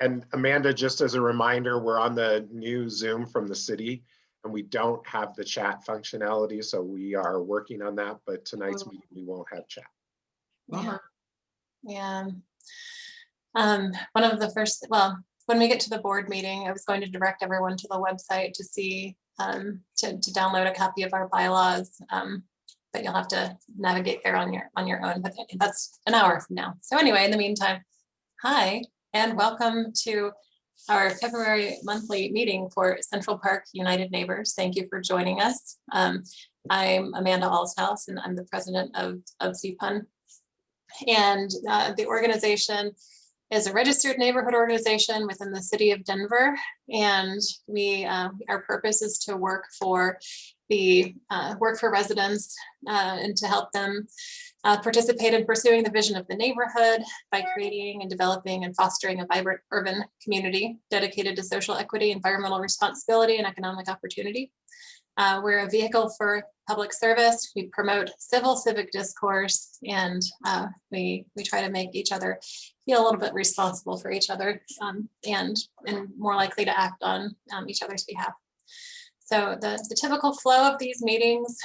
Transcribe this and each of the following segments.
And Amanda, just as a reminder, we're on the new Zoom from the city and we don't have the chat functionality. So we are working on that, but tonight's meeting, we won't have chat. Yeah. Yeah. One of the first, well, when we get to the board meeting, I was going to direct everyone to the website to see, to download a copy of our bylaws. But you'll have to navigate there on your own, but that's an hour from now. So anyway, in the meantime, hi, and welcome to our February monthly meeting for Central Park United Neighbors. Thank you for joining us. I'm Amanda Alshouse, and I'm the president of CPUN. And the organization is a registered neighborhood organization within the city of Denver. And our purpose is to work for residents and to help them participate in pursuing the vision of the neighborhood by creating and developing and fostering a vibrant urban community dedicated to social equity, environmental responsibility, and economic opportunity. We're a vehicle for public service. We promote civic discourse, and we try to make each other feel a little bit responsible for each other and more likely to act on each other's behalf. So the typical flow of these meetings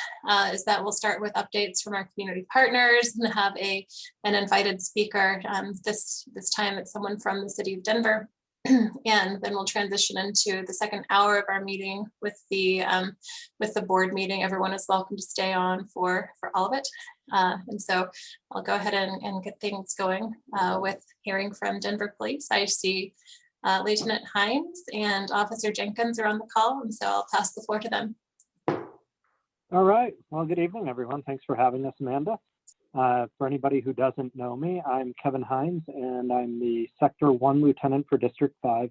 is that we'll start with updates from our community partners and have an invited speaker. This time it's someone from the city of Denver. And then we'll transition into the second hour of our meeting with the board meeting. Everyone is welcome to stay on for all of it. And so I'll go ahead and get things going with hearing from Denver Police. I see Lieutenant Hines and Officer Jenkins are on the call, and so I'll pass the floor to them. All right. Well, good evening, everyone. Thanks for having us, Amanda. For anybody who doesn't know me, I'm Kevin Hines, and I'm the Sector 1 Lieutenant for District 5,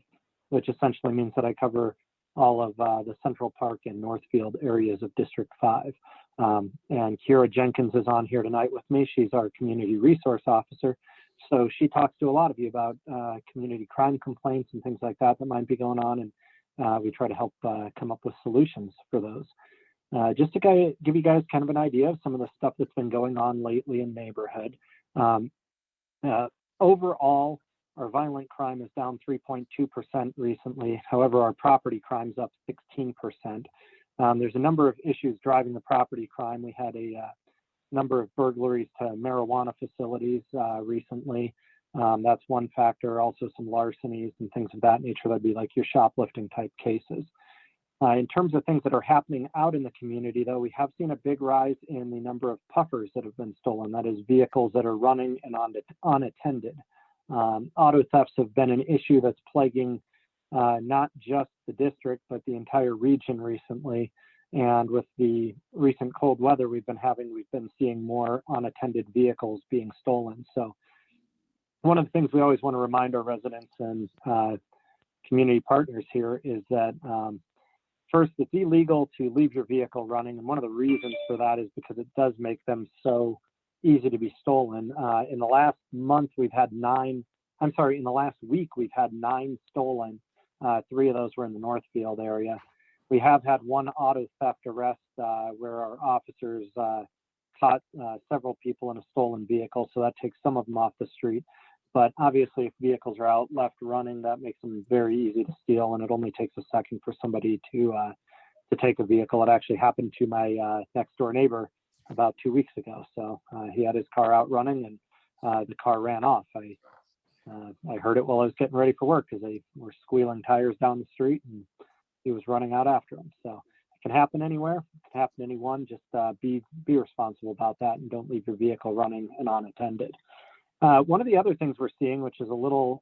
which essentially means that I cover all of the Central Park and Northfield areas of District 5. And Kiera Jenkins is on here tonight with me. She's our Community Resource Officer. So she talks to a lot of you about community crime complaints and things like that might be going on, and we try to help come up with solutions for those. Just to give you guys kind of an idea of some of the stuff that's been going on lately in neighborhood. Overall, our violent crime is down 3.2% recently. However, our property crime is up 16%. There's a number of issues driving the property crime. We had a number of burglaries to marijuana facilities recently. That's one factor. Also some larcenies and things of that nature. That'd be like your shoplifting type cases. In terms of things that are happening out in the community, though, we have seen a big rise in the number of puffers that have been stolen. That is vehicles that are running and unattended. Auto thefts have been an issue that's plaguing not just the district, but the entire region recently. And with the recent cold weather we've been seeing more unattended vehicles being stolen. So one of the things we always want to remind our residents and community partners here is that first, it's illegal to leave your vehicle running. And one of the reasons for that is because it does make them so easy to be stolen. In the last month, in the last week, we've had 9 stolen. 3 of those were in the Northfield area. We have had one auto theft arrest where our officers caught several people in a stolen vehicle. So that takes some of them off the street. But obviously, if vehicles are out left running, that makes them very easy to steal, and it only takes a second for somebody to take a vehicle. It actually happened to my next door neighbor about 2 weeks ago. So he had his car out running, and the car ran off. I heard it while I was getting ready for work because they were squealing tires down the street, and he was running out after him. So it can happen anywhere. It can happen to anyone. Just be responsible about that, and don't leave your vehicle running and unattended. One of the other things we're seeing, which is a little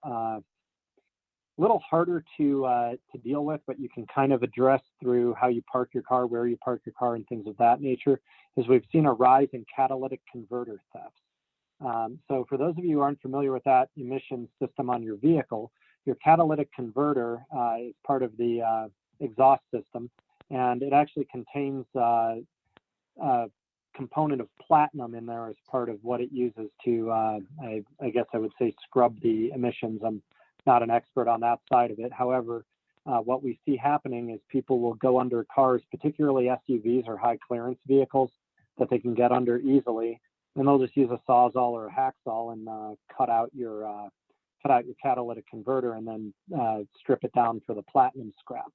harder to deal with, but you can kind of address through how you park your car, where you park your car, and things of that nature, is we've seen a rise in catalytic converter thefts. So for those of you who aren't familiar with that emission system on your vehicle, your catalytic converter is part of the exhaust system, and it actually contains component of platinum in there as part of what it uses to, I guess I would say, scrub the emissions. I'm not an expert on that side of it. However, what we see happening is people will go under cars, particularly SUVs or high clearance vehicles that they can get under easily, and they'll just use a Sawzall or a hacksaw and cut out your cut out your catalytic converter and then strip it down for the platinum scrap.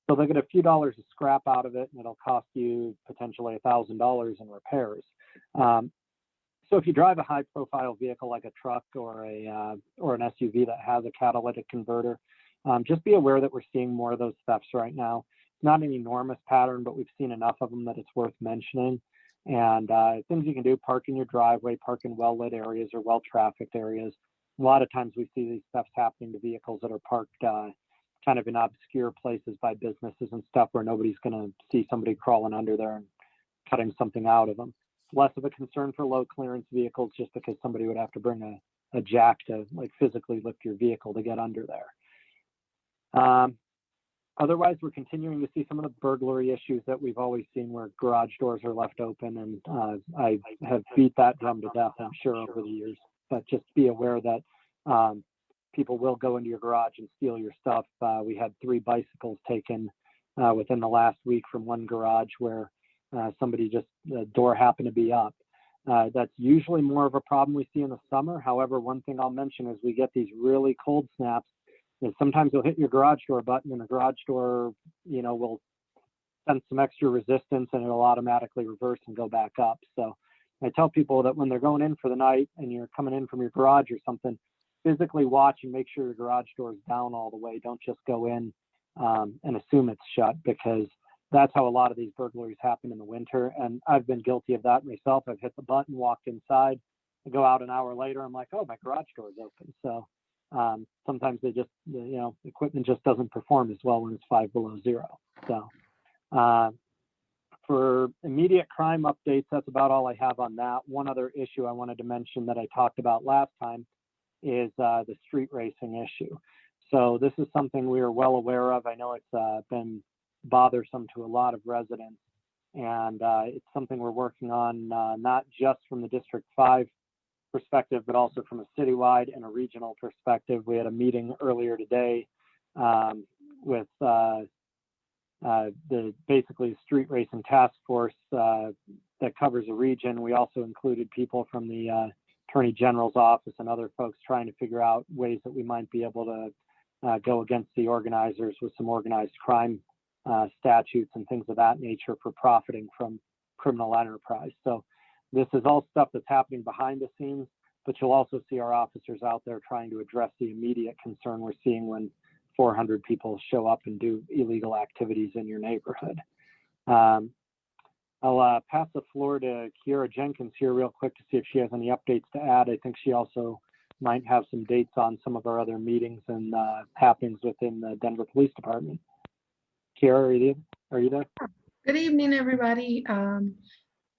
So they'll get a few dollars of scrap out of it, and it'll cost you potentially $1,000 in repairs. So if you drive a high-profile vehicle like a truck or an SUV that has a catalytic converter, just be aware that we're seeing more of those thefts right now. It's not an enormous pattern, but we've seen enough of them that it's worth mentioning. And things you can do: park in your driveway, park in well-lit areas or well-trafficked areas. A lot of times we see these thefts happening to vehicles that are parked kind of in obscure places by businesses and stuff where nobody's going to see somebody crawling under there and cutting something out of them. It's less of a concern for low clearance vehicles, just because somebody would have to bring a jack to like physically lift your vehicle to get under there. Otherwise, we're continuing to see some of the burglary issues that we've always seen, where garage doors are left open, and I have beat that drum to death, I'm sure, over the years. But just be aware that people will go into your garage and steal your stuff. We had 3 bicycles taken within the last week from one garage where the door happened to be up. That's usually more of a problem we see in the summer. However, one thing I'll mention is we get these really cold snaps, and sometimes you'll hit your garage door button and the garage door, will send some extra resistance and it'll automatically reverse and go back up. So I tell people that when they're going in for the night and you're coming in from your garage or something, physically watch and make sure your garage door is down all the way. Don't just go in and assume it's shut, because that's how a lot of these burglaries happen in the winter. And I've been guilty of that myself. I've hit the button, walked inside, I go out an hour later, I'm like, oh, my garage door is open. So sometimes they just, equipment just doesn't perform as well when it's 5 below zero. So for immediate crime updates, that's about all I have on that. One other issue I wanted to mention that I talked about last time is the street racing issue. So this is something we are well aware of. I know it's been bothersome to a lot of residents, and it's something we're working on, not just from the District 5 perspective, but also from a citywide and a regional perspective. We had a meeting earlier today with basically the street racing task force that covers a region. We also included people from the Attorney General's office and other folks trying to figure out ways that we might be able to go against the organizers with some organized crime statutes and things of that nature for profiting from criminal enterprise. So this is all stuff that's happening behind the scenes, but you'll also see our officers out there trying to address the immediate concern we're seeing when 400 people show up and do illegal activities in your neighborhood. I'll pass the floor to Kiera Jenkins here real quick to see if she has any updates to add. I think she also might have some dates on some of our other meetings and happenings within the Denver Police Department. Kiera, are you there? Good evening, everybody.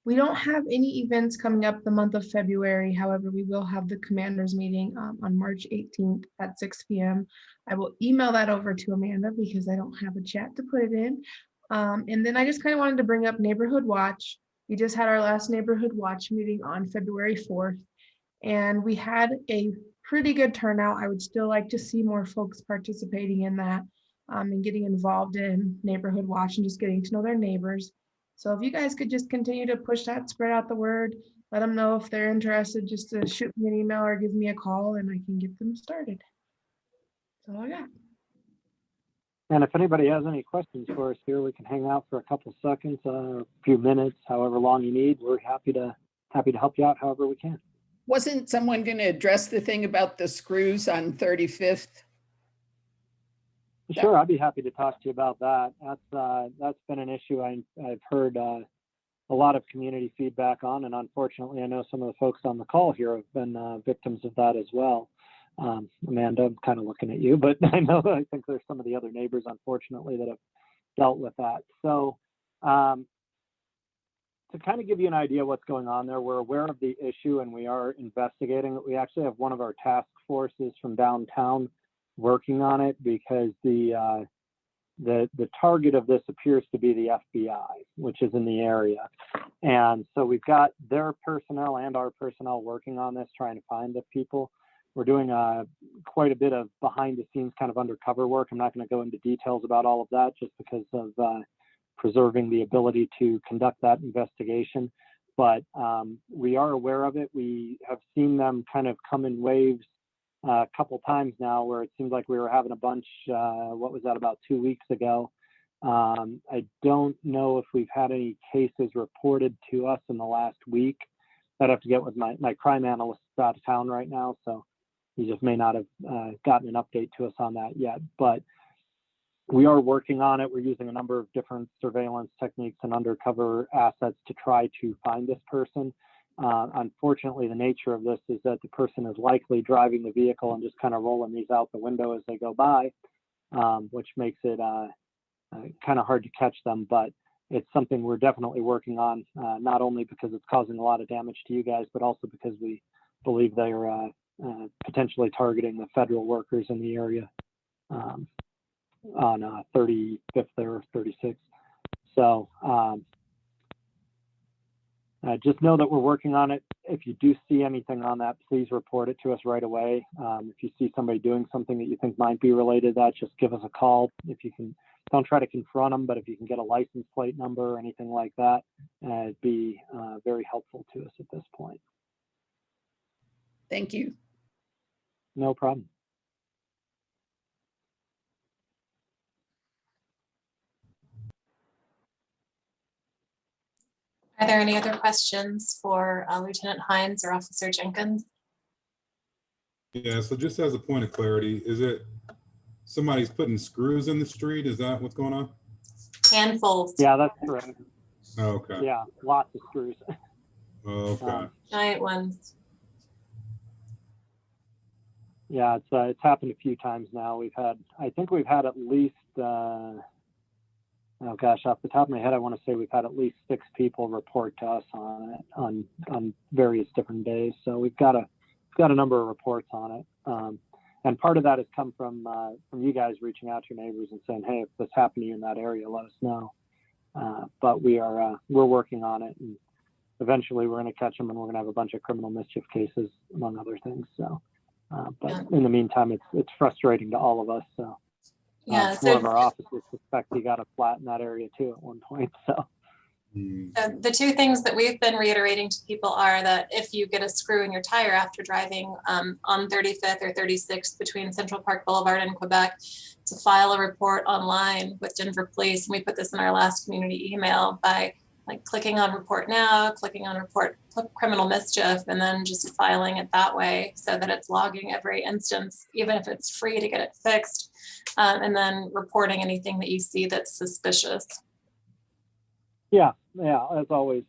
We don't have any events coming up the month of February. However, we will have the commanders meeting on March 18th at 6 p.m. I will email that over to Amanda because I don't have a chat to put it in. And then I just kind of wanted to bring up Neighborhood Watch. We just had our last Neighborhood Watch meeting on February 4th, and we had a pretty good turnout. I would still like to see more folks participating in that and getting involved in Neighborhood Watch and just getting to know their neighbors. So if you guys could just continue to push that, spread out the word, let them know if they're interested, just to shoot me an email or give me a call and I can get them started. That's all I got. And if anybody has any questions for us here, we can hang out for a couple of seconds, a few minutes, however long you need. We're happy to help you out however we can. Wasn't someone going to address the thing about the screws on 35th? Sure, I'd be happy to talk to you about that. That's been an issue I've heard a lot of community feedback on, and unfortunately, I know some of the folks on the call here have been victims of that as well. Amanda, I'm kind of looking at you, but I think there's some of the other neighbors, unfortunately, that have dealt with that. So to kind of give you an idea of what's going on there, we're aware of the issue and we are investigating it. We actually have one of our task forces from downtown working on it because the target of this appears to be the FBI, which is in the area. And so we've got their personnel and our personnel working on this, trying to find the people. We're doing quite a bit of behind the scenes kind of undercover work. I'm not going to go into details about all of that just because of preserving the ability to conduct that investigation. But we are aware of it. We have seen them kind of come in waves a couple times now where it seems like we were having a bunch, what was that, about 2 weeks ago. I don't know if we've had any cases reported to us in the last week. I'd have to get with my crime analyst out of town right now, so he just may not have gotten an update to us on that yet. But we are working on it. We're using a number of different surveillance techniques and undercover assets to try to find this person. Unfortunately, the nature of this is that the person is likely driving the vehicle and just kind of rolling these out the window as they go by, which makes it kind of hard to catch them. But it's something we're definitely working on, not only because it's causing a lot of damage to you guys, but also because we believe they are potentially targeting the federal workers in the area on 35th or 36th. So just know that we're working on it. If you do see anything on that, please report it to us right away. If you see somebody doing something that you think might be related to that, just give us a call. If you can, don't try to confront them, but if you can get a license plate number or anything like that, it'd be very helpful to us at this point. Thank you. No problem. Are there any other questions for Lieutenant Hines or Officer Jenkins? Yeah, so just as a point of clarity, is it somebody's putting screws in the street? Is that what's going on? Handfuls. Yeah, that's correct. Oh, okay. Yeah, lots of screws. Oh, okay. Giant ones. Yeah, it's happened a few times now. I think we've had at least, oh gosh, off the top of my head, I want to say we've had at least 6 people report to us on it on various different days. So we've got a number of reports on it. And part of that has come from you guys reaching out to your neighbors and saying, hey, if this happened to you in that area, let us know. But we're working on it, and eventually we're going to catch them, and we're going to have a bunch of criminal mischief cases, among other things. So, but in the meantime, it's frustrating to all of us. So, Yeah. one of our officers suspect he got a flat in that area too at one point. So. The two things that we've been reiterating to people are that if you get a screw in your tire after driving on 35th or 36th between Central Park Boulevard and Quebec, to file a report online with Denver Police. And we put this in our last community email by clicking on report now, clicking on report criminal mischief, and then just filing it that way so that it's logging every instance, even if it's free to get it fixed, and then reporting anything that you see that's suspicious. Yeah, as always,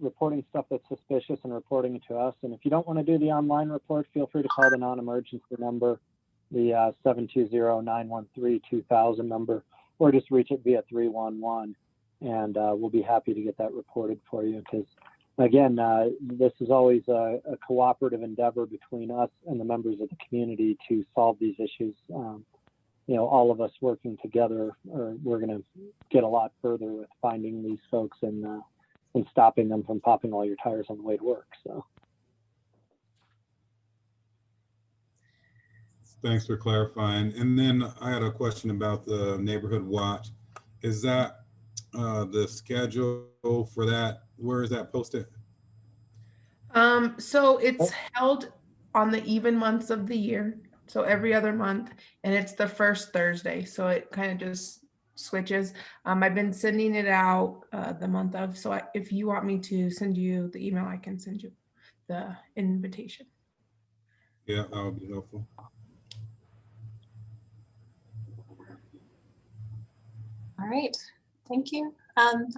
reporting stuff that's suspicious and reporting it to us. And if you don't want to do the online report, feel free to call the non-emergency number, the 720-913-2000 number, or just reach it via 311. And we'll be happy to get that reported for you, because again, this is always a cooperative endeavor between us and the members of the community to solve these issues. All of us working together, we're going to get a lot further with finding these folks and stopping them from popping all your tires on the way to work. So. Thanks for clarifying. And then I had a question about the neighborhood watch. Is that the schedule for that? Where is that posted? So it's held on the even months of the year. So every other month, and it's the first Thursday. So it kind of just switches. I've been sending it out the month of. So if you want me to send you the email, I can send you the invitation. Yeah, that would be helpful. All right, thank you. I'm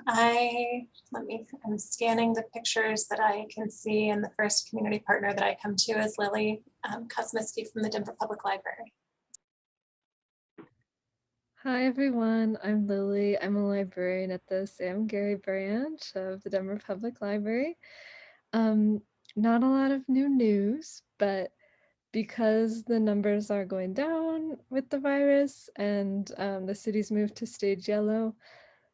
scanning the pictures that I can see, and the first community partner that I come to is Lily Kosmiski from the Denver Public Library. Hi everyone, I'm Lily. I'm a librarian at the Sam Gary branch of the Denver Public Library. Not a lot of new news, but because the numbers are going down with the virus and the city's moved to stage yellow,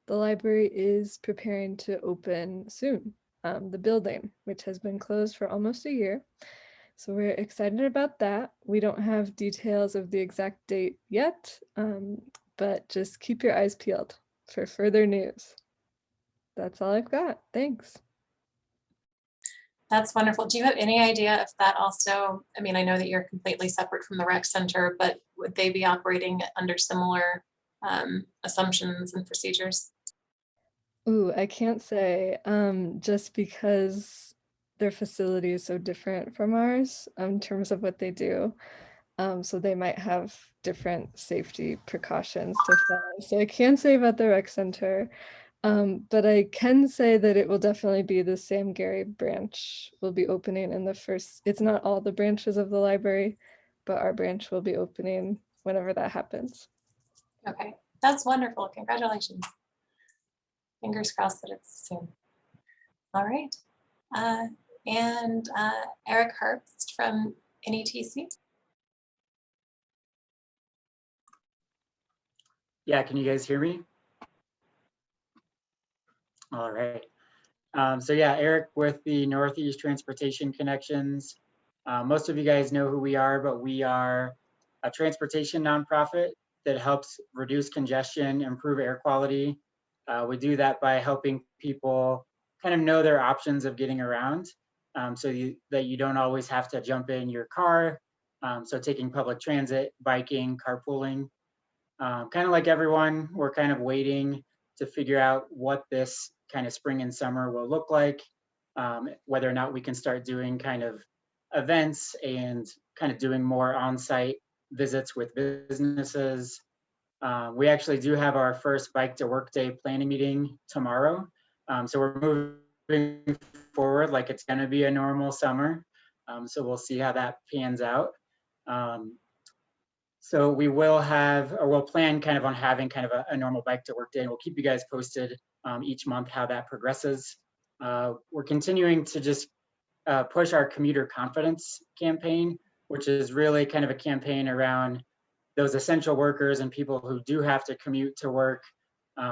the library is preparing to open soon, the building, which has been closed for almost a year. So we're excited about that. We don't have details of the exact date yet, but just keep your eyes peeled for further news. That's all I've got. Thanks. That's wonderful. Do you have any idea if that also, I mean, I know that you're completely separate from the rec center, but would they be operating under similar assumptions and procedures? Ooh, I can't say, just because their facility is so different from ours, in terms of what they do. So they might have different safety precautions to follow. So I can't say about the rec center, but I can say that it will definitely be the Sam Gary branch will be opening in the first, it's not all the branches of the library, but our branch will be opening whenever that happens. Okay, that's wonderful. Congratulations. Fingers crossed that it's soon. All right. Eric Herbst from NETC. Yeah, can you guys hear me? All right. So yeah, Eric with the Northeast Transportation Connections. Most of you guys know who we are, but we are a transportation nonprofit that helps reduce congestion, improve air quality. We do that by helping people kind of know their options of getting around, so that you don't always have to jump in your car. So taking public transit, biking, carpooling. Kind of like everyone, we're kind of waiting to figure out what this kind of spring and summer will look like, whether or not we can start doing kind of events and kind of doing more on-site visits with businesses. We actually do have our first Bike to Work Day planning meeting tomorrow. So we're moving forward like it's going to be a normal summer. So we'll see how that pans out. So we will have, or we'll plan kind of on having kind of a normal Bike to Work Day, and we'll keep you guys posted each month how that progresses. We're continuing to just push our commuter confidence campaign, which is really kind of a campaign around those essential workers and people who do have to commute to work,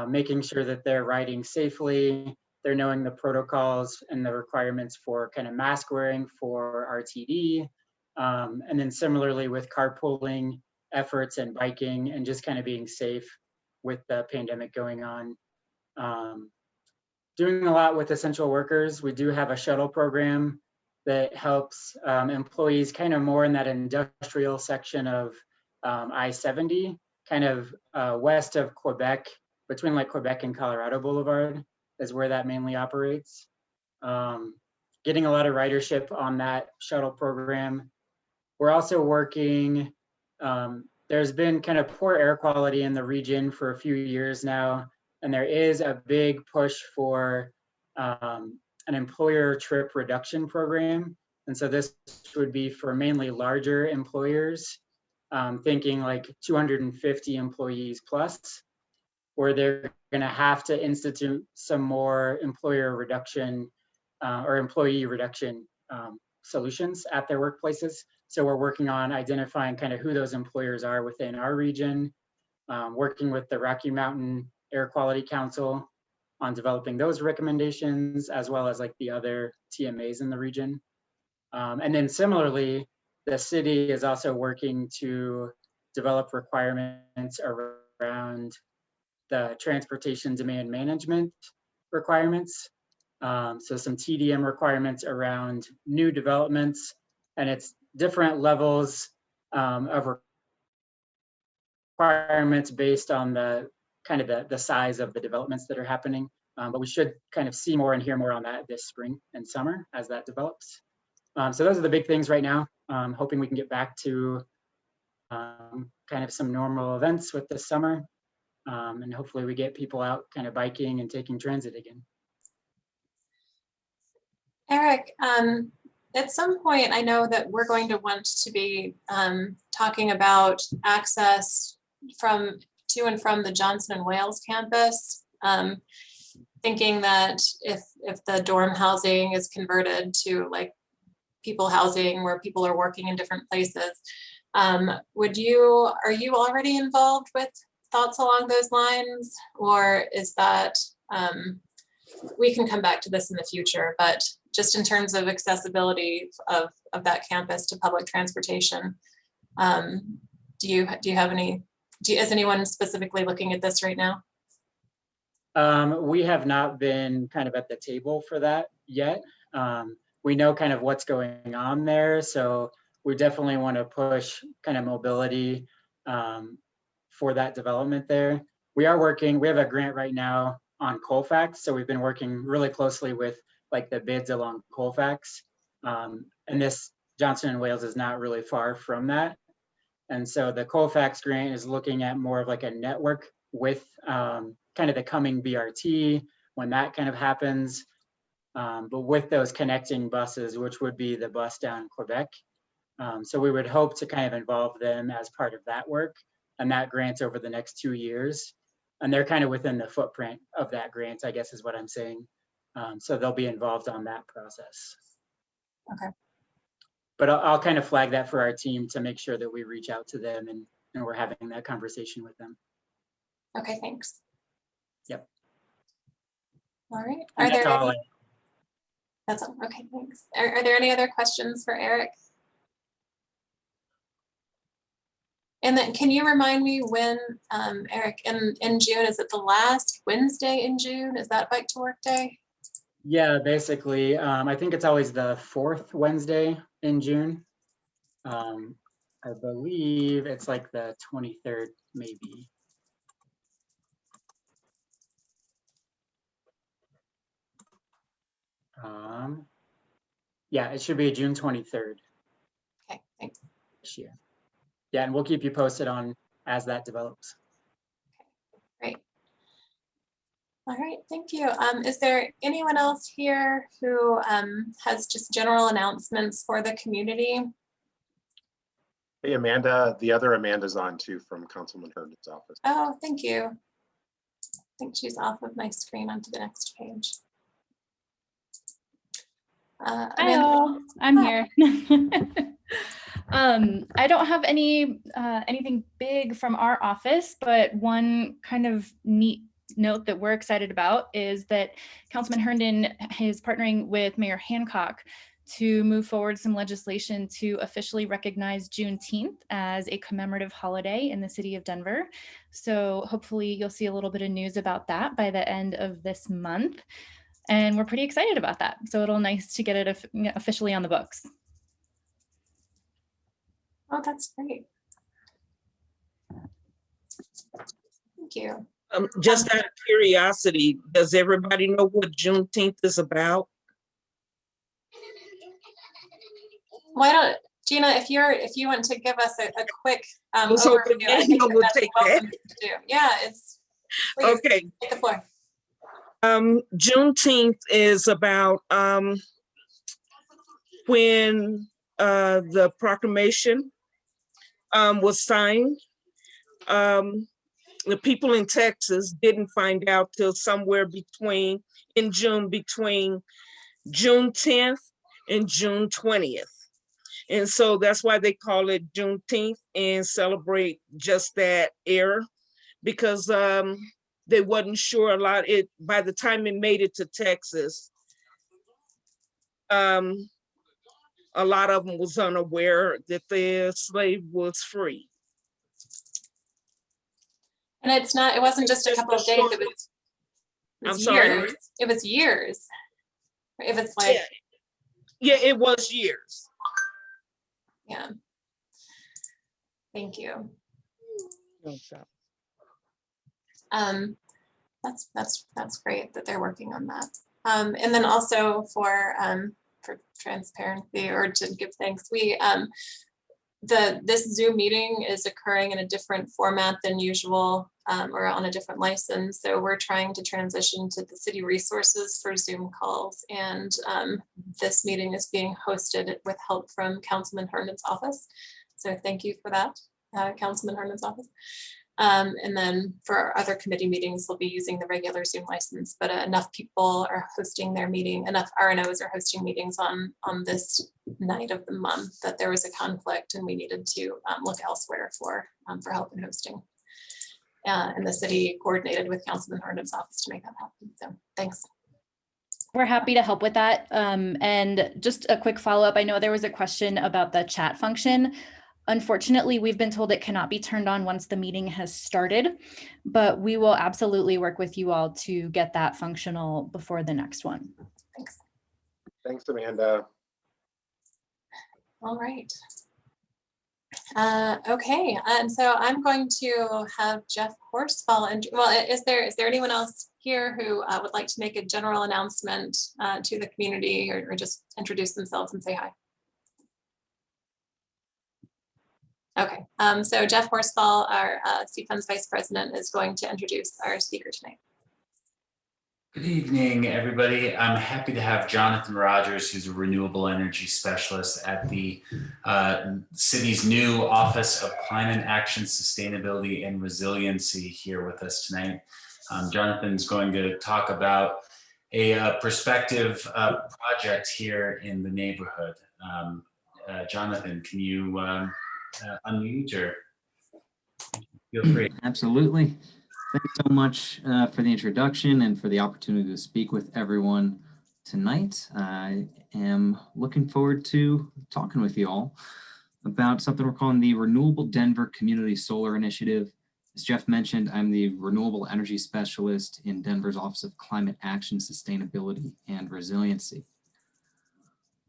making sure that they're riding safely, they're knowing the protocols and the requirements for kind of mask wearing for RTD, and then similarly with carpooling efforts and biking and just kind of being safe with the pandemic going on. Doing a lot with essential workers. We do have a shuttle program that helps employees kind of more in that industrial section of I-70, kind of west of Quebec, between like Quebec and Colorado Boulevard is where that mainly operates. Getting a lot of ridership on that shuttle program. We're also working, there's been kind of poor air quality in the region for a few years now, and there is a big push for an employer trip reduction program. And so this would be for mainly larger employers, thinking like 250 employees plus, where they're gonna have to institute some more employer reduction or employee reduction solutions at their workplaces. So we're working on identifying kind of who those employers are within our region, working with the Rocky Mountain Air Quality Council on developing those recommendations, as well as like the other TMAs in the region. And then similarly, the city is also working to develop requirements around the transportation demand management requirements. So some TDM requirements around new developments, and it's different levels of requirements based on the kind of the size of the developments that are happening. But we should kind of see more and hear more on that this spring and summer as that develops. So those are the big things right now. Hoping we can get back to kind of some normal events with this summer. And hopefully we get people out kind of biking and taking transit again. Eric, at some point, I know that we're going to want to be talking about access to and from the Johnson and Wales campus, thinking that if the dorm housing is converted to like people housing where people are working in different places, are you already involved with thoughts along those lines, or is that, we can come back to this in the future, but just in terms of accessibility of that campus to public transportation, is anyone specifically looking at this right now? We have not been kind of at the table for that yet. we know kind of what's going on there. So we definitely want to push kind of mobility for that development there. We have a grant right now on Colfax. So we've been working really closely with like the bids along Colfax. And this Johnson & Wales is not really far from that. And so the Colfax grant is looking at more of like a network with kind of the coming BRT when that kind of happens. But with those connecting buses, which would be the bus down Quebec. So we would hope to kind of involve them as part of that work, and that grant's over the next 2 years. And they're kind of within the footprint of that grant, I guess is what I'm saying. So they'll be involved on that process. Okay. But I'll kind of flag that for our team to make sure that we reach out to them and we're having that conversation with them. Okay, thanks. Yep. All right. And that's all That's all. Okay, thanks. Are there any other questions for Eric? And then can you remind me when, Eric, in June, is it the last Wednesday in June? Is that Bike to Work Day? Yeah, basically, I think it's always the 4th Wednesday in June. I believe it's like the 23rd, maybe. Yeah, it should be June 23rd. Okay, thanks. This year. Yeah, and we'll keep you posted on as that develops. Great. All right, thank you. Is there anyone else here who has just general announcements for the community? Hey, Amanda, the other Amanda's on too from Councilman Herndon's office. Oh, thank you. I think she's off of my screen onto the next page. Hi all, I'm here. I don't have anything big from our office, but one kind of neat note that we're excited about is that Councilman Herndon is partnering with Mayor Hancock to move forward some legislation to officially recognize Juneteenth as a commemorative holiday in the city of Denver. So hopefully you'll see a little bit of news about that by the end of this month. And we're pretty excited about that. So it'll nice to get it officially on the books. Oh, that's great. Thank you. Just out of curiosity, does everybody know what Juneteenth is about? Why don't, Gina, if you want to give us a quick I was hoping overview, I think Daniel would that's take welcome that. to do. Yeah, please, Okay. take the floor. Juneteenth is about when the proclamation was signed. The people in Texas didn't find out till somewhere between June 10th and June 20th. And so that's why they call it Juneteenth and celebrate just that era, because they wasn't sure by the time it made it to Texas, a lot of them was unaware that the slave was free. And it wasn't just a couple of days, it was years. Sorry? It was years. It was like, yeah, it was years. Yeah. Thank you. That's great that they're working on that. And then also for transparency, or to give thanks, this Zoom meeting is occurring in a different format than usual, or on a different license. So we're trying to transition to the city resources for Zoom calls. And this meeting is being hosted with help from Councilman Herndon's office. So thank you for that, Councilman Herndon's office. And then for our other committee meetings, we'll be using the regular Zoom license, but enough people are hosting their meeting, enough RNOs are hosting meetings on this night of the month that there was a conflict and we needed to look elsewhere for help in hosting. And the city coordinated with Councilman Herndon's office to make that happen. So thanks. We're happy to help with that. And just a quick follow-up. I know there was a question about the chat function. Unfortunately, we've been told it cannot be turned on once the meeting has started, but we will absolutely work with you all to get that functional before the next one. Thanks. Thanks, Amanda. All right. Okay, and so I'm going to have Jeff Horsfall. And well, is there anyone else here who would like to make a general announcement to the community, or just introduce themselves and say hi? Okay, so Jeff Horsfall, our CFUNS Vice President, is going to introduce our speaker tonight. Good evening, everybody. I'm happy to have Jonathan Rogers, who's a renewable energy specialist at the city's new Office of Climate Action, Sustainability, and Resiliency here with us tonight. Jonathan's going to talk about a prospective project here in the neighborhood. Jonathan, can you unmute or feel free? Absolutely. Thanks so much for the introduction and for the opportunity to speak with everyone tonight. I am looking forward to talking with you all about something we're calling the Renewable Denver Community Solar Initiative. As Jeff mentioned, I'm the renewable energy specialist in Denver's Office of Climate Action, Sustainability, and Resiliency.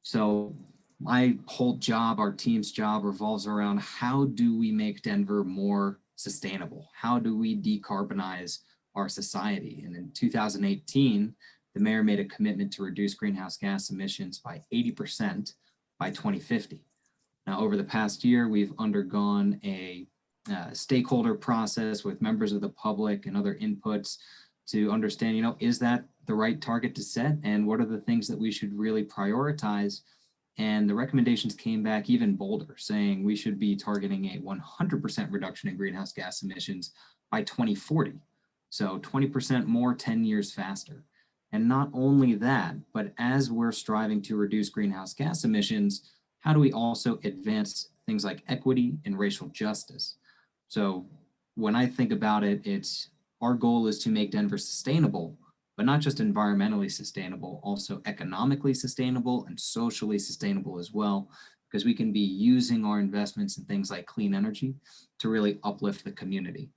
So my whole job, our team's job, revolves around how do we make Denver more sustainable? How do we decarbonize our society? And in 2018, the mayor made a commitment to reduce greenhouse gas emissions by 80% by 2050. Now, over the past year, we've undergone a stakeholder process with members of the public and other inputs to understand, is that the right target to set? And what are the things that we should really prioritize? And the recommendations came back even bolder, saying we should be targeting a 100% reduction in greenhouse gas emissions by 2040. So 20% more, 10 years faster. And not only that, but as we're striving to reduce greenhouse gas emissions, how do we also advance things like equity and racial justice? So when I think about it, our goal is to make Denver sustainable, but not just environmentally sustainable, also economically sustainable and socially sustainable as well, because we can be using our investments in things like clean energy to really uplift the community.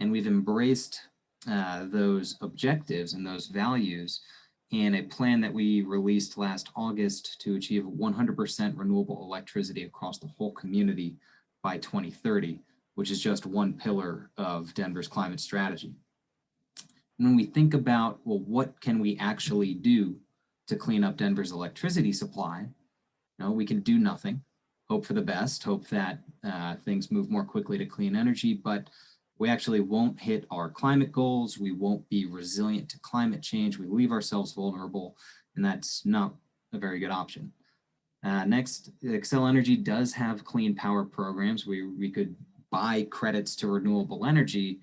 And we've embraced those objectives and those values in a plan that we released last August to achieve 100% renewable electricity across the whole community by 2030, which is just one pillar of Denver's climate strategy. And when we think about, well, what can we actually do to clean up Denver's electricity supply? We can do nothing, hope for the best, hope that things move more quickly to clean energy, but we actually won't hit our climate goals. We won't be resilient to climate change. We leave ourselves vulnerable, and that's not a very good option. Next, Xcel Energy does have clean power programs. We could buy credits to renewable energy,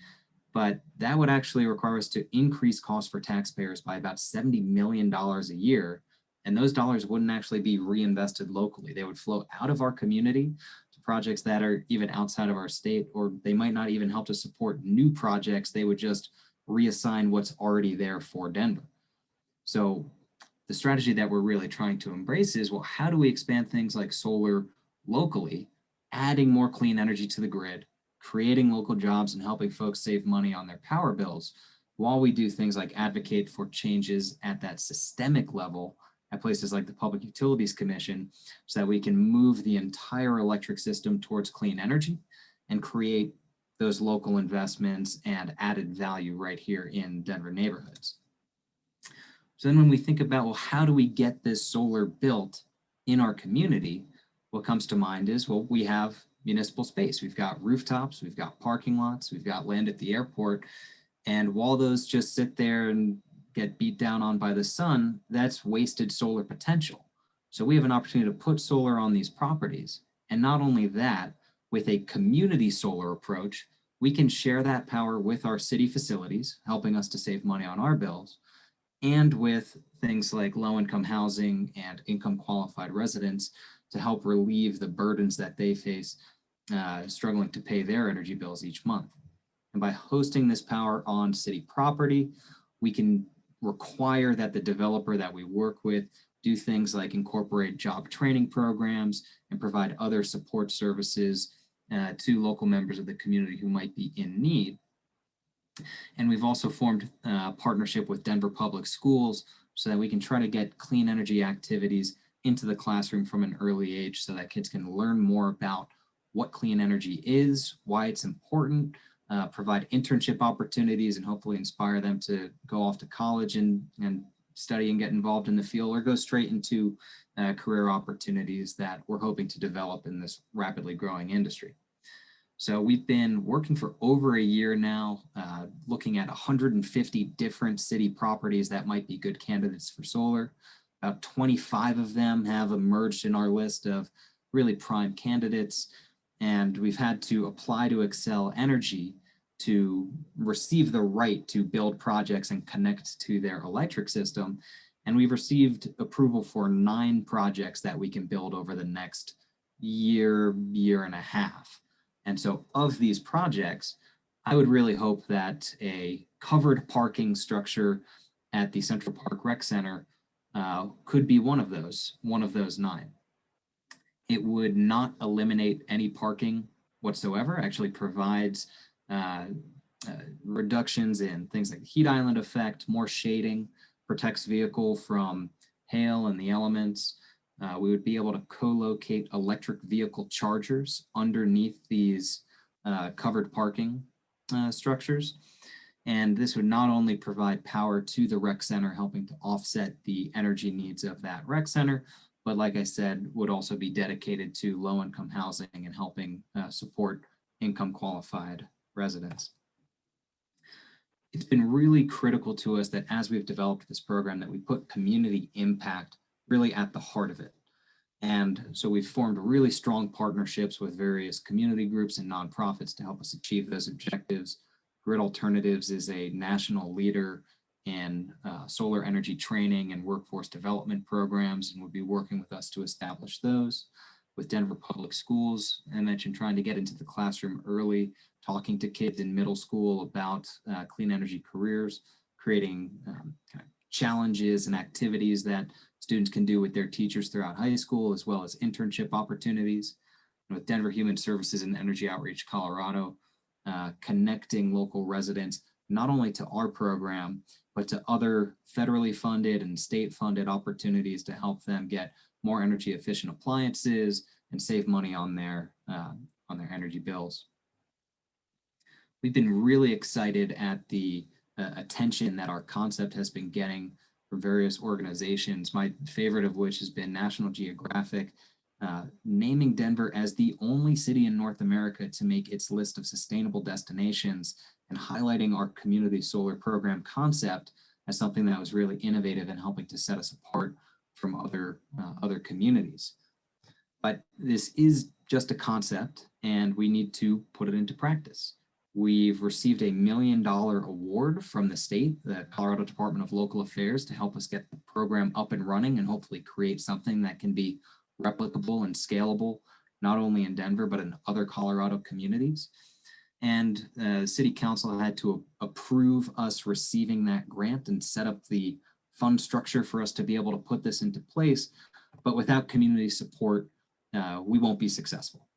but that would actually require us to increase costs for taxpayers by about $70 million a year. And those dollars wouldn't actually be reinvested locally. They would flow out of our community to projects that are even outside of our state, or they might not even help to support new projects. They would just reassign what's already there for Denver. So the strategy that we're really trying to embrace is, well, how do we expand things like solar locally, adding more clean energy to the grid, creating local jobs and helping folks save money on their power bills, while we do things like advocate for changes at that systemic level at places like the Public Utilities Commission, so that we can move the entire electric system towards clean energy and create those local investments and added value right here in Denver neighborhoods. So then when we think about, well, how do we get this solar built in our community? What comes to mind is, well, we have municipal space. We've got rooftops, we've got parking lots, we've got land at the airport. And while those just sit there and get beat down on by the sun, that's wasted solar potential. So we have an opportunity to put solar on these properties. And not only that, with a community solar approach, we can share that power with our city facilities, helping us to save money on our bills, and with things like low-income housing and income qualified residents to help relieve the burdens that they face struggling to pay their energy bills each month. And by hosting this power on city property, we can require that the developer that we work with do things like incorporate job training programs and provide other support services to local members of the community who might be in need. And we've also formed a partnership with Denver Public Schools so that we can try to get clean energy activities into the classroom from an early age so that kids can learn more about what clean energy is, why it's important, provide internship opportunities, and hopefully inspire them to go off to college and study and get involved in the field, or go straight into career opportunities that we're hoping to develop in this rapidly growing industry. So we've been working for over a year now, looking at 150 different city properties that might be good candidates for solar. About 25 of them have emerged in our list of really prime candidates, and we've had to apply to Excel Energy to receive the right to build projects and connect to their electric system. And we've received approval for 9 projects that we can build over the next year and a half. And so of these projects, I would really hope that a covered parking structure at the Central Park Rec Center could be one of those 9. It would not eliminate any parking whatsoever, actually provides reductions in things like the heat island effect, more shading, protects vehicle from hail and the elements. We would be able to co-locate electric vehicle chargers underneath these covered parking structures. And this would not only provide power to the rec center, helping to offset the energy needs of that rec center, but like I said, would also be dedicated to low-income housing and helping support income qualified residents. It's been really critical to us that as we've developed this program that we put community impact really at the heart of it. And so we've formed really strong partnerships with various community groups and nonprofits to help us achieve those objectives. Grid Alternatives is a national leader in solar energy training and workforce development programs, and will be working with us to establish those. With Denver Public Schools, I mentioned trying to get into the classroom early, talking to kids in middle school about clean energy careers, creating kind of challenges and activities that students can do with their teachers throughout high school, as well as internship opportunities. And with Denver Human Services and Energy Outreach Colorado, connecting local residents not only to our program, but to other federally funded and state funded opportunities to help them get more energy efficient appliances and save money on their energy bills. We've been really excited at the attention that our concept has been getting from various organizations, my favorite of which has been National Geographic, naming Denver as the only city in North America to make its list of sustainable destinations, and highlighting our community solar program concept as something that was really innovative and helping to set us apart from other communities. But this is just a concept, and we need to put it into practice. We've received a $1 million award from the state, the Colorado Department of Local Affairs, to help us get the program up and running and hopefully create something that can be replicable and scalable, not only in Denver, but in other Colorado communities. And City Council had to approve us receiving that grant and set up the fund structure for us to be able to put this into place. But without community support, we won't be successful.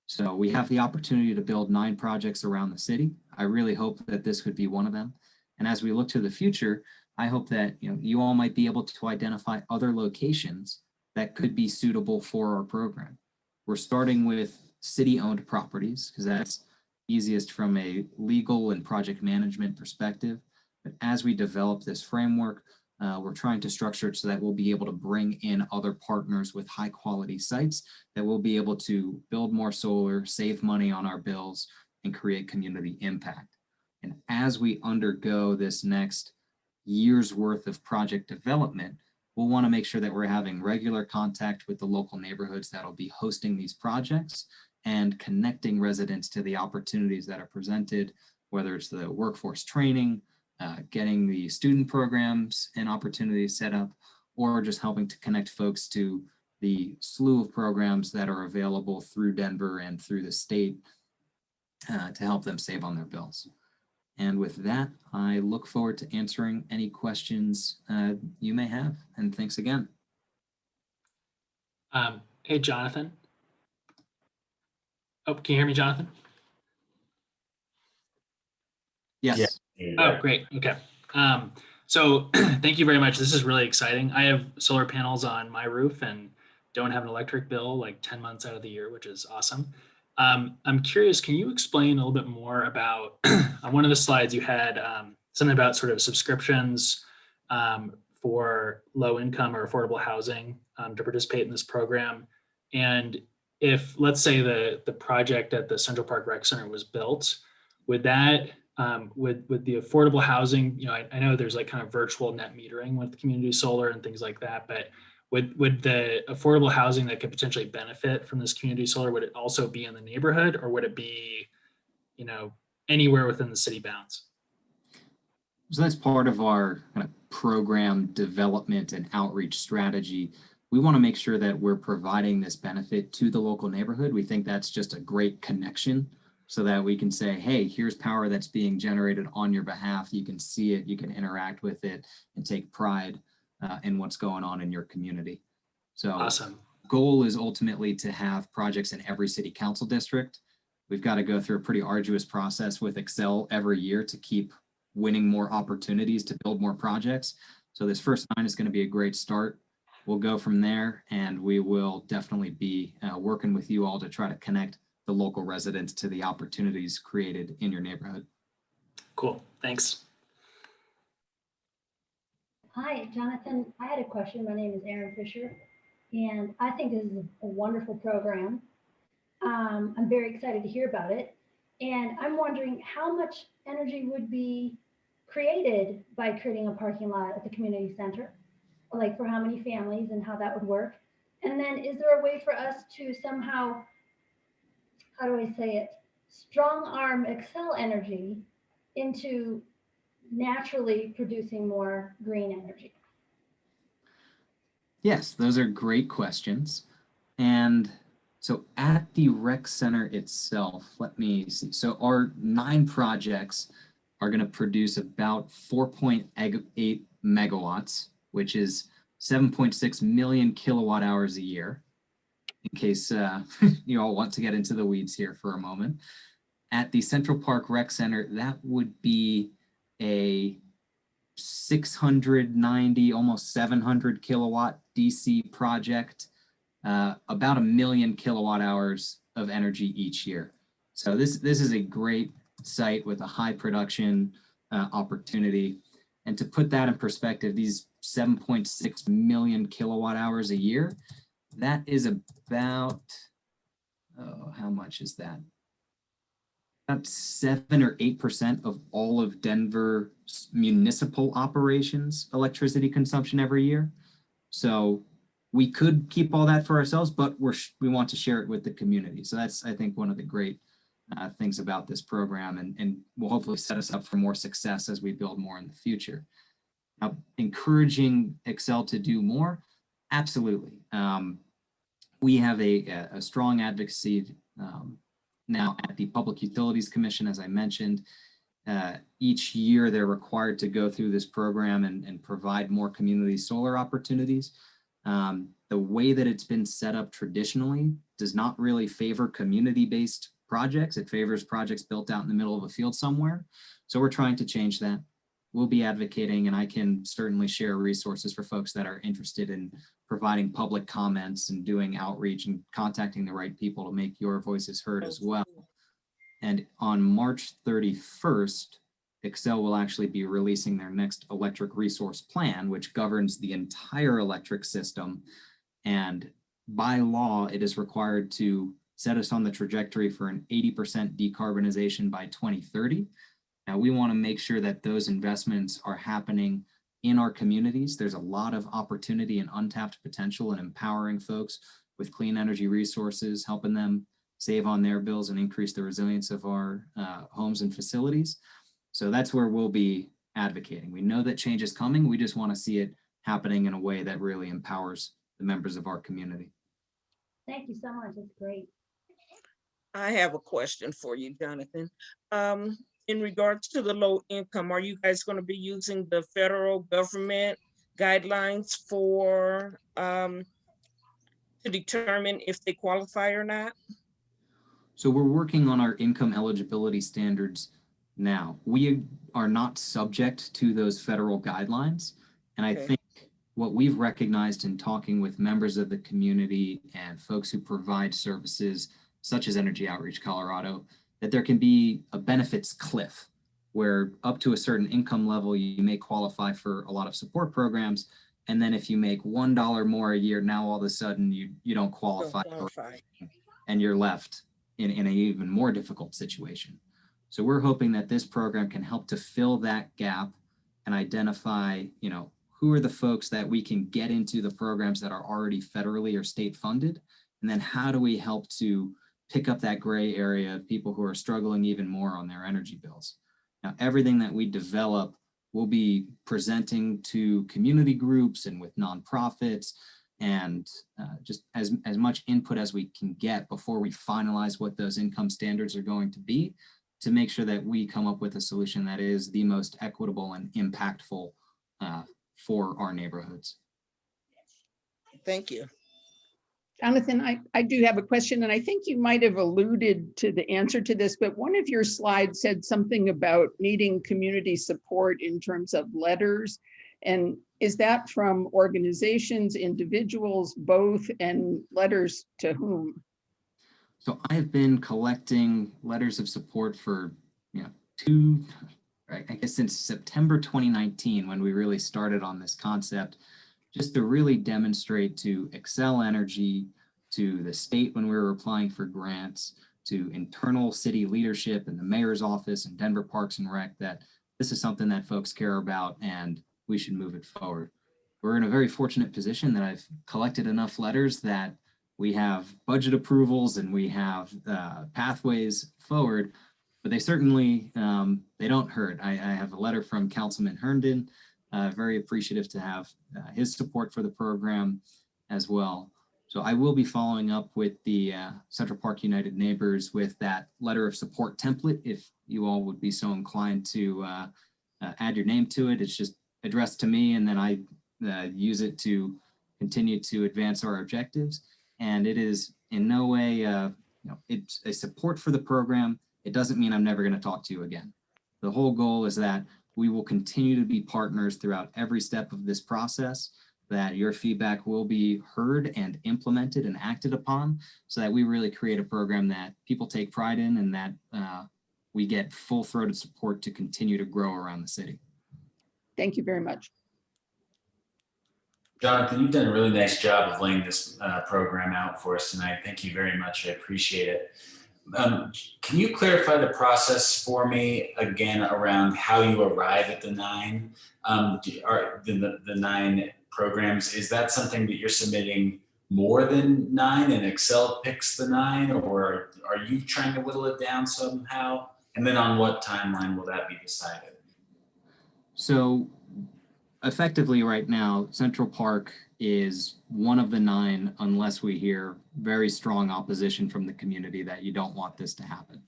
So we have the opportunity to build 9 projects around the city. I really hope that this could be one of them. And as we look to the future, I hope that you all might be able to identify other locations that could be suitable for our program. We're starting with city-owned properties because that's easiest from a legal and project management perspective. But as we develop this framework, we're trying to structure it so that we'll be able to bring in other partners with high quality sites that will be able to build more solar, save money on our bills, and create community impact. And as we undergo this next year's worth of project development, we'll want to make sure that we're having regular contact with the local neighborhoods that'll be hosting these projects and connecting residents to the opportunities that are presented, whether it's the workforce training, getting the student programs and opportunities set up, or just helping to connect folks to the slew of programs that are available through Denver and through the state to help them save on their bills. And with that, I look forward to answering any questions you may have. And thanks again. Hey, Jonathan. Oh, can you hear me, Jonathan? Yes. Oh, great. Okay. So thank you very much. This is really exciting. I have solar panels on my roof, and don't have an electric bill like 10 months out of the year, which is awesome. I'm curious, can you explain a little bit more about on one of the slides you had something about sort of subscriptions for low income or affordable housing to participate in this program. And if, let's say the project at the Central Park Rec Center was built, would that, with the affordable housing, you know, I know there's like kind of virtual net metering with community solar and things like that, but would the affordable housing that could potentially benefit from this community solar, would it also be in the neighborhood, or would it be, you know, anywhere within the city bounds? So that's part of our kind of program development and outreach strategy. We want to make sure that we're providing this benefit to the local neighborhood. We think that's just a great connection so that we can say, hey, here's power that's being generated on your behalf. You can see it, you can interact with it, and take pride in what's going on in your community. So awesome. Goal is ultimately to have projects in every city council district. We've got to go through a pretty arduous process with Excel every year to keep winning more opportunities to build more projects. So this first 9 is going to be a great start. We'll go from there, and we will definitely be working with you all to try to connect the local residents to the opportunities created in your neighborhood. Cool, thanks. Hi, Jonathan. I had a question. My name is Erin Fisher, and I think this is a wonderful program. I'm very excited to hear about it. And I'm wondering how much energy would be created by creating a parking lot at the community center, like for how many families and how that would work. And then is there a way for us to somehow, how do I say it, strong arm Excel energy into naturally producing more green energy? Yes, those are great questions. And so at the rec center itself, let me see. So our 9 projects are going to produce about 4.8 megawatts, which is 7.6 million kilowatt hours a year, in case you all want to get into the weeds here for a moment. At the Central Park Rec Center, that would be a 690, almost 700 kilowatt DC project, about 1 million kilowatt hours of energy each year. So this is a great site with a high production opportunity. And to put that in perspective, these 7.6 million kilowatt hours a year, that is about, oh, how much is that? About 7 or 8% of all of Denver's municipal operations electricity consumption every year. So we could keep all that for ourselves, but we want to share it with the community. So that's, I think, one of the great things about this program, and will hopefully set us up for more success as we build more in the future. Now, encouraging Excel to do more, absolutely. We have a strong advocacy now at the Public Utilities Commission, as I mentioned. Each year they're required to go through this program and provide more community solar opportunities. The way that it's been set up traditionally does not really favor community-based projects. It favors projects built out in the middle of a field somewhere. So we're trying to change that. We'll be advocating, and I can certainly share resources for folks that are interested in providing public comments and doing outreach and contacting the right people to make your voices heard as well. And on March 31st, Excel will actually be releasing their next electric resource plan, which governs the entire electric system. And by law, it is required to set us on the trajectory for an 80% decarbonization by 2030. Now, we want to make sure that those investments are happening in our communities. There's a lot of opportunity and untapped potential in empowering folks with clean energy resources, helping them save on their bills and increase the resilience of our homes and facilities. So that's where we'll be advocating. We know that change is coming. We just want to see it happening in a way that really empowers the members of our community. Thank you so much. That's great. I have a question for you, Jonathan. In regards to the low income, are you guys going to be using the federal government guidelines for to determine if they qualify or not? So we're working on our income eligibility standards now. We are not subject to those federal guidelines. And I think what we've recognized in talking with members of the community and folks who provide services such as Energy Outreach Colorado, that there can be a benefits cliff where up to a certain income level, you may qualify for a lot of support programs. And then if you make $1 more a year, now all of a sudden you don't qualify, and you're left in an even more difficult situation. So we're hoping that this program can help to fill that gap and identify, who are the folks that we can get into the programs that are already federally or state funded? And then how do we help to pick up that gray area of people who are struggling even more on their energy bills? Now, everything that we develop will be presenting to community groups and with nonprofits, and just as much input as we can get before we finalize what those income standards are going to be, to make sure that we come up with a solution that is the most equitable and impactful for our neighborhoods. Thank you. Jonathan, I do have a question, and I think you might have alluded to the answer to this, but one of your slides said something about needing community support in terms of letters. And is that from organizations, individuals, both, and letters to whom? So I have been collecting letters of support for, I guess since September 2019, when we really started on this concept, just to really demonstrate to Excel Energy, to the state when we were applying for grants, to internal city leadership and the mayor's office and Denver Parks and Rec, that this is something that folks care about and we should move it forward. We're in a very fortunate position that I've collected enough letters that we have budget approvals and we have pathways forward, but they certainly, they don't hurt. I have a letter from Councilman Herndon, very appreciative to have his support for the program as well. So I will be following up with the Central Park United Neighbors with that letter of support template, if you all would be so inclined to add your name to it. It's just addressed to me, and then I use it to continue to advance our objectives. And it is in no way, it's a support for the program. It doesn't mean I'm never going to talk to you again. The whole goal is that we will continue to be partners throughout every step of this process, that your feedback will be heard and implemented and acted upon, so that we really create a program that people take pride in, and that we get full-throated support to continue to grow around the city. Thank you very much. Jonathan, you've done a really nice job of laying this program out for us tonight. Thank you very much. I appreciate it. Can you clarify the process for me again around how you arrive at the 9, the 9 programs? Is that something that you're submitting more than 9 and Excel picks the 9, or are you trying to whittle it down somehow? And then on what timeline will that be decided? So effectively right now, Central Park is one of the 9, unless we hear very strong opposition from the community that you don't want this to happen.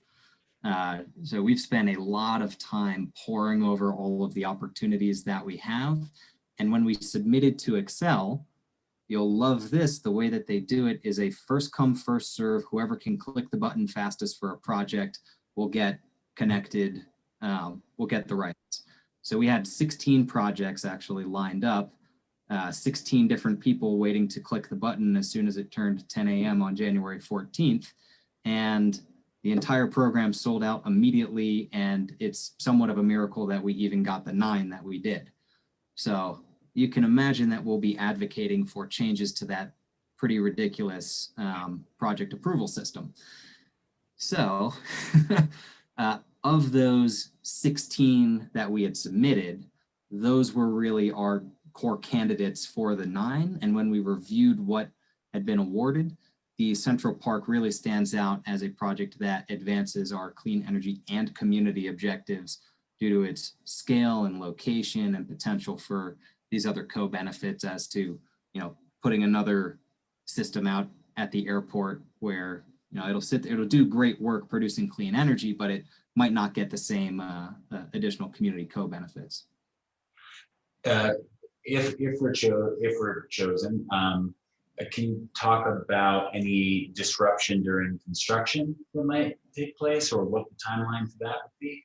So we've spent a lot of time poring over all of the opportunities that we have. And when we submitted to Excel, you'll love this, the way that they do it is a first come, first serve. Whoever can click the button fastest for a project will get connected, will get the rights. So we had 16 projects actually lined up, 16 different people waiting to click the button as soon as it turned 10 a.m. on January 14th. And the entire program sold out immediately. And it's somewhat of a miracle that we even got the 9 that we did. So you can imagine that we'll be advocating for changes to that pretty ridiculous project approval system. So of those 16 that we had submitted, those were really our core candidates for the 9. And when we reviewed what had been awarded, the Central Park really stands out as a project that advances our clean energy and community objectives due to its scale and location and potential for these other co-benefits as to, putting another system out at the airport where, it'll do great work producing clean energy, but it might not get the same additional community co-benefits. If we're chosen, can you talk about any disruption during construction that might take place, or what the timeline for that would be?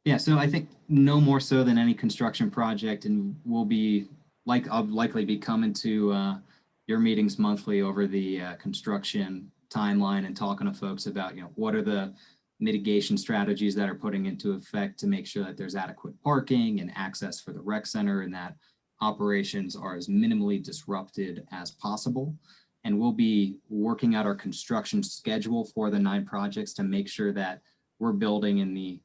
Yeah, so I think no more so than any construction project, and we'll be I'll likely be coming to your meetings monthly over the construction timeline and talking to folks about, what are the mitigation strategies that are putting into effect to make sure that there's adequate parking and access for the rec center and that operations are as minimally disrupted as possible. And we'll be working out our construction schedule for the 9 projects to make sure that we're building in the,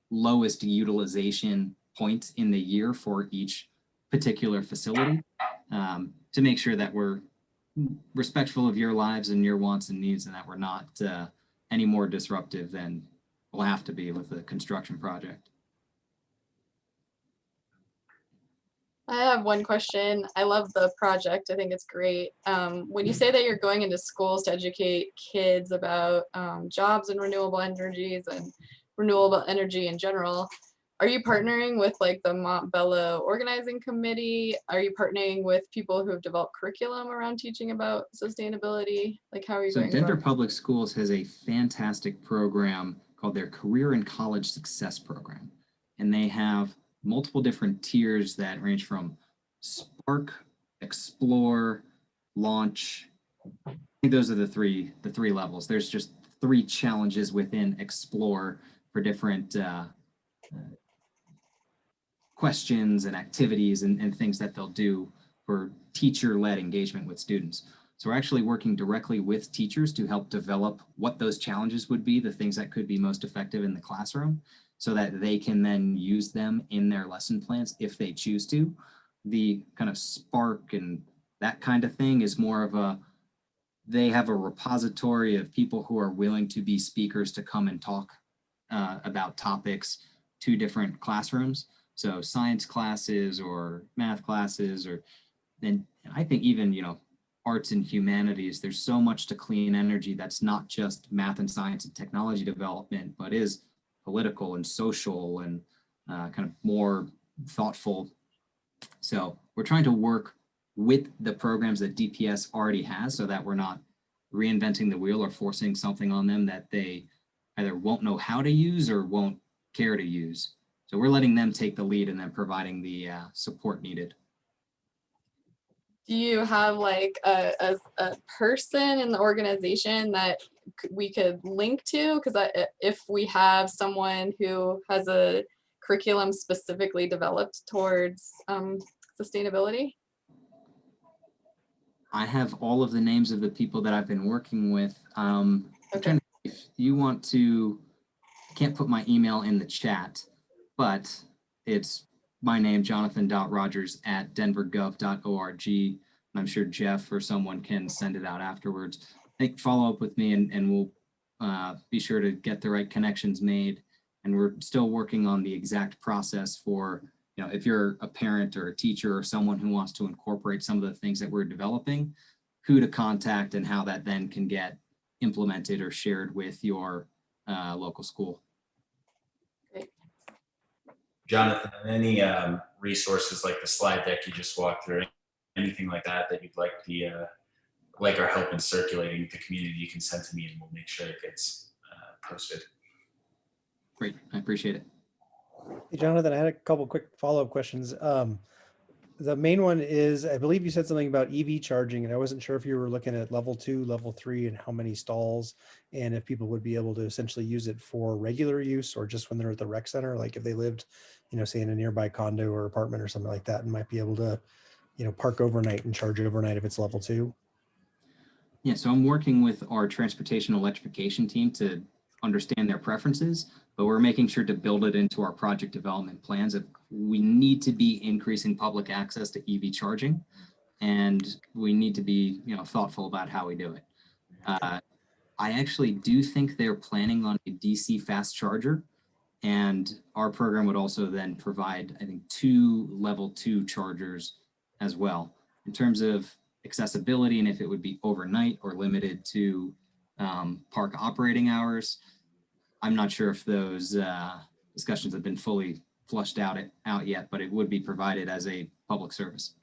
lowest utilization point in the year for each particular facility, to make sure that we're respectful of your lives and your wants and needs, and that we're not any more disruptive than we'll have to be with a construction project. I have one question. I love the project. I think it's great. When you say that you're going into schools to educate kids about jobs in renewable energies and renewable energy in general, are you partnering with like the Montbello organizing committee? Are you partnering with people who have developed curriculum around teaching about sustainability? Like, how are you So going Denver about? Public Schools has a fantastic program called their Career and College Success Program. And they have multiple different tiers that range from Spark, Explore, Launch. I think those are the three levels. There's just 3 challenges within Explore for different questions and activities and things that they'll do for teacher-led engagement with students. So we're actually working directly with teachers to help develop what those challenges would be, the things that could be most effective in the classroom, so that they can then use them in their lesson plans if they choose to. The kind of Spark and that kind of thing is more of they have a repository of people who are willing to be speakers to come and talk about topics to different classrooms. So science classes or math classes, or then I think even, arts and humanities. There's so much to clean energy that's not just math and science and technology development, but is political and social and kind of more thoughtful. So we're trying to work with the programs that DPS already has so that we're not reinventing the wheel or forcing something on them that they either won't know how to use or won't care to use. So we're letting them take the lead and then providing the support needed. Do you have like a person in the organization that we could link to? Because if we have someone who has a curriculum specifically developed towards sustainability. I have all of the names of the people that I've been working with. Okay. If you want to, I can't put my email in the chat, but it's my name, jonathan.rogers@denvergov.org. And I'm sure Jeff or someone can send it out afterwards. Follow up with me and we'll be sure to get the right connections made. And we're still working on the exact process for, if you're a parent or a teacher or someone who wants to incorporate some of the things that we're developing, who to contact and how that then can get implemented or shared with your local school. Jonathan, any resources like the slide deck you just walked through, anything like that you'd like our help in circulating with the community, you can send to me and we'll make sure it gets posted. Great, I appreciate it. Hey, Jonathan, I had a couple quick follow-up questions. The main one is, I believe you said something about EV charging, and I wasn't sure if you were looking at level 2, level 3, and how many stalls, and if people would be able to essentially use it for regular use or just when they're at the rec center, like if they lived, say in a nearby condo or apartment or something like that, and might be able to, park overnight and charge overnight if it's level 2. Yeah, so I'm working with our transportation electrification team to understand their preferences, but we're making sure to build it into our project development plans. If we need to be increasing public access to EV charging, and we need to be, thoughtful about how we do it. I actually do think they're planning on a DC fast charger, and our program would also then provide, I think, 2 level 2 chargers as well. In terms of accessibility and if it would be overnight or limited to park operating hours, I'm not sure if those discussions have been fully flushed out yet, but it would be provided as a public service.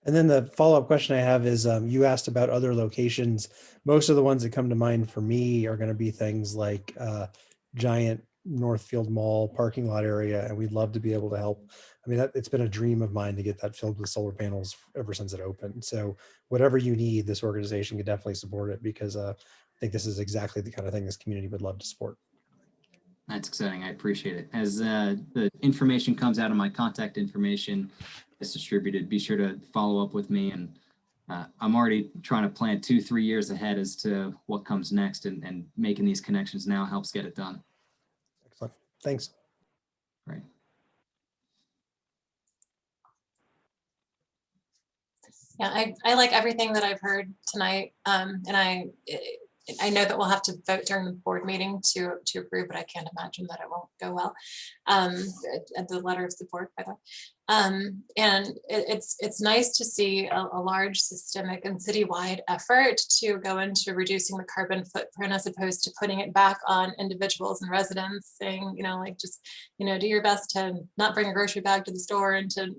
And then the follow-up question I have is, you asked about other locations. Most of the ones that come to mind for me are going to be things like giant Northfield Mall parking lot area, and we'd love to be able to help. I mean, it's been a dream of mine to get that filled with solar panels ever since it opened. So whatever you need, this organization could definitely support it, because I think this is exactly the kind of thing this community would love to support. That's exciting. I appreciate it. As the information comes out, of my contact information is distributed, be sure to follow up with me. And I'm already trying to plan 2-3 years ahead as to what comes next, and making these connections now helps get it done. Excellent. Thanks. Right. Yeah, I like everything that I've heard tonight. And I know that we'll have to vote during the board meeting to approve, but I can't imagine that it won't go well. The letter of support, by the way. And it's nice to see a large systemic and citywide effort to go into reducing the carbon footprint, as opposed to putting it back on individuals and residents, saying, like, just, do your best to not bring a grocery bag to the store, and to